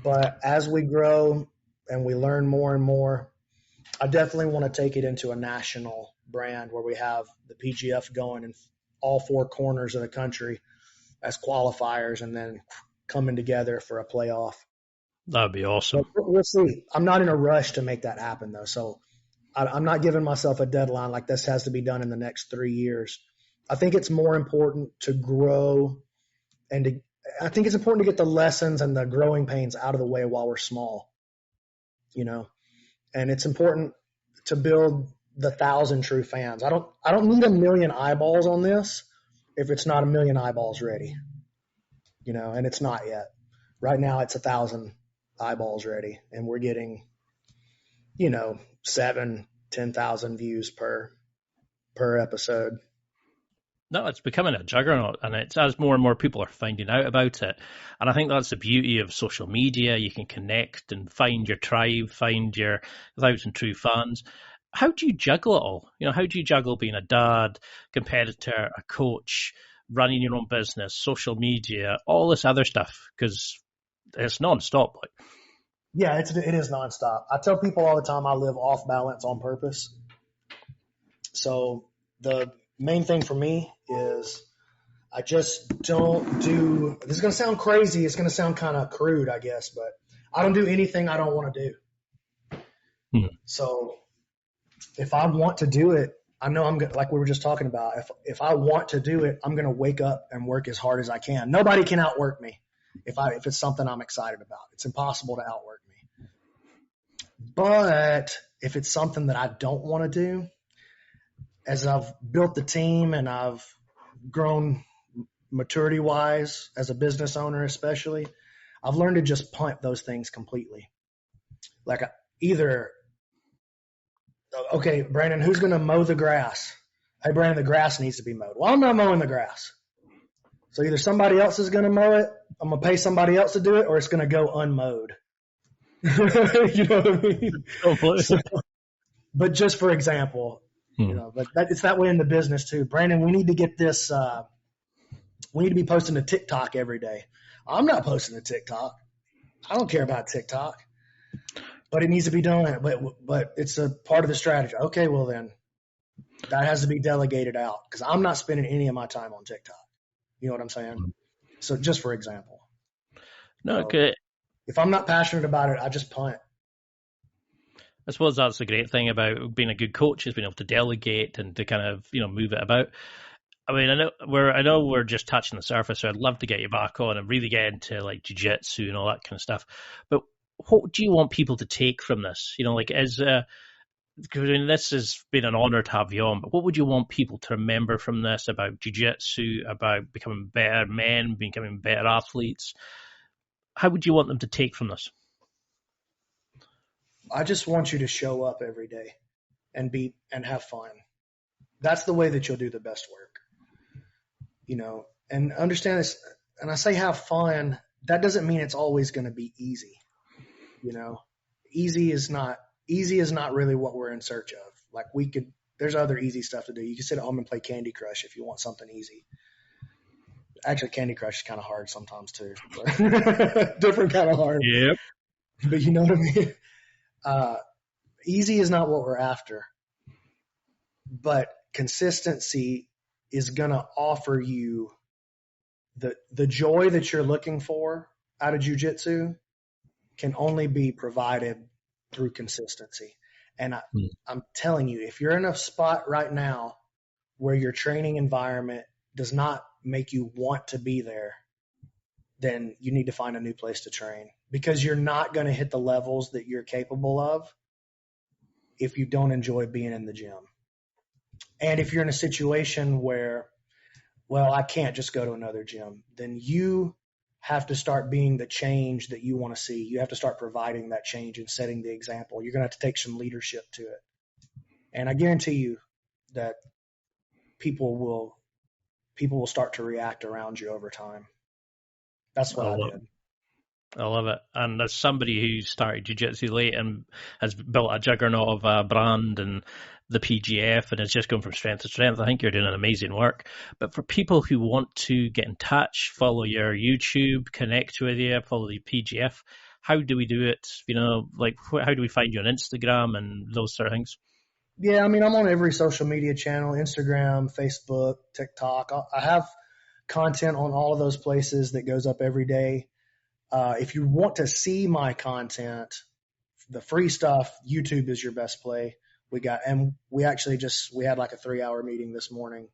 But as we grow and we learn more and more, I definitely want to take it into a national brand where we have the PGF going in all 4 corners of the country as qualifiers and then coming together for a playoff. That'd be awesome. But we'll see. I'm not in a rush to make that happen, though. So I'm not giving myself a deadline like this has to be done in the next 3 years. I think it's more important to grow, and I think it's important to get the lessons and the growing pains out of the way while we're small, and it's important to build the 1,000 true fans. I don't need 1 million eyeballs on this if it's not 1 million eyeballs ready, and it's not yet. Right now it's 1,000 eyeballs ready, and we're getting, 7,000-10,000 views per episode. No, it's becoming a juggernaut, and it's as more and more people are finding out about it. And I think that's the beauty of social media. You can connect and find your tribe, find your 1,000 true fans. How do you juggle it all? How do you juggle being a dad, competitor, a coach, running your own business, social media, all this other stuff? Because it's non-stop. Yeah, it is nonstop. I tell people all the time I live off balance on purpose. So the main thing for me is I just don't do, this is going to sound crazy. It's going to sound kind of crude, I guess, but I don't do anything I don't want to do. So if I want to do it, I know I'm going to, like we were just talking about, if I want to do it, I'm going to wake up and work as hard as I can. Nobody can outwork me if it's something I'm excited about. It's impossible to outwork me. But if it's something that I don't want to do, as I've built the team and I've grown maturity wise as a business owner, especially, I've learned to just punt those things completely. Like either, okay, Brandon, who's going to mow the grass? Hey, Brandon, the grass needs to be mowed. Well, I'm not mowing the grass. So either somebody else is going to mow it, I'm going to pay somebody else to do it, or it's going to go unmowed. You know what I mean? So, but just for example, you know, but it's that way in the business too. Brandon, we need to get this, we need to be posting to TikTok every day. I'm not posting to TikTok. I don't care about TikTok, but it needs to be done. But it's a part of the strategy. Okay, well then that has to be delegated out because I'm not spending any of my time on TikTok. You know what I'm saying? So just for example. No, okay. If I'm not passionate about it, I just punt. I suppose that's the great thing about being a good coach is being able to delegate and to kind of, you know, move it about. I mean, I know we're just touching the surface, so I'd love to get you back on and really get into like jiu-jitsu and all that kind of stuff. But what do you want people to take from this? You know, like because I mean, this has been an honor to have you on, but what would you want people to remember from this about jiu-jitsu, about becoming better men, becoming better athletes? How would you want them to take from this? I just want you to show up every day and have fun. That's the way that you'll do the best work. You know, and understand this. And I say have fun. That doesn't mean it's always going to be easy. You know, easy is not really what we're in search of. Like there's other easy stuff to do. You can sit at home and play Candy Crush if you want something easy. Actually, Candy Crush is kind of hard sometimes too. Different kind of hard. Yep. But you know what I mean? Easy is not what we're after. But consistency is going to offer you the joy that you're looking for out of jiu-jitsu can only be provided through consistency. And I'm telling you, if you're in a spot right now where your training environment does not make you want to be there, then you need to find a new place to train because you're not going to hit the levels that you're capable of if you don't enjoy being in the gym. And if you're in a situation where, well, I can't just go to another gym, then you have to start being the change that you want to see. You have to start providing that change and setting the example. You're going to have to take some leadership to it. And I guarantee you that people will start to react around you over time. That's what I did. I love it. And as somebody who started jiu-jitsu late and has built a juggernaut of a brand and the PGF and is just going from strength to strength, I think you're doing an amazing work. But for people who want to get in touch, follow your YouTube, connect with you, follow the PGF, how do we do it? You know, like how do we find you on Instagram and those sort of things? Yeah, I mean, I'm on every social media channel, Instagram, Facebook, TikTok. I have content on all of those places that goes up every day. If you want to see my content, the free stuff, YouTube is your best play. We had like a 3-hour meeting this morning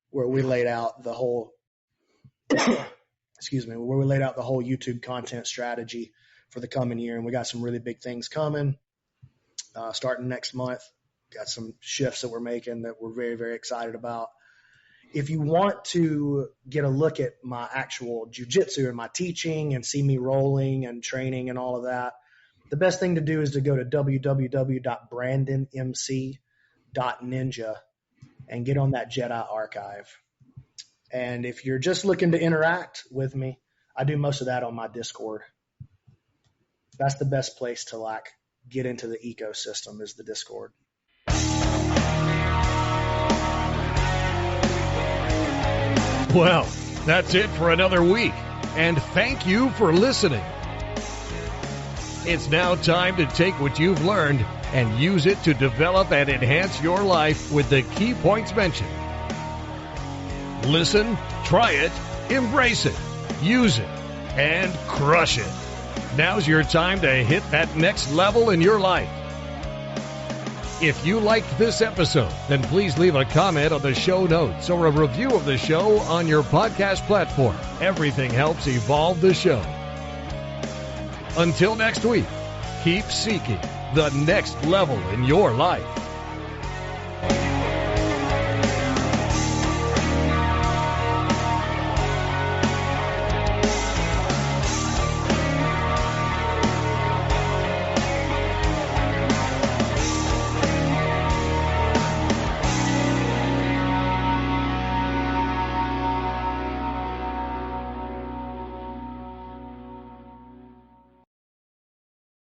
where we laid out the whole, where we laid out the whole YouTube content strategy for the coming year. And we got some really big things coming, starting next month. Got some shifts that we're making that we're very, very excited about. If you want to get a look at my actual jiu-jitsu and my teaching and see me rolling and training and all of that, the best thing to do is to go to www.brandonmc.ninja and get on that Jedi archive. And if you're just looking to interact with me, I do most of that on my Discord. That's the best place to get into the ecosystem is the Discord. Well, that's it for another week, and thank you for listening. It's now time to take what you've learned and use it to develop and enhance your life with the key points mentioned. Listen, try it, embrace it, use it, and crush it. Now's your time to hit that next level in your life. If you liked this episode, then please leave a comment on the show notes or a review of the show on your podcast platform. Everything helps evolve the show. Until next week, keep seeking the next level in your life.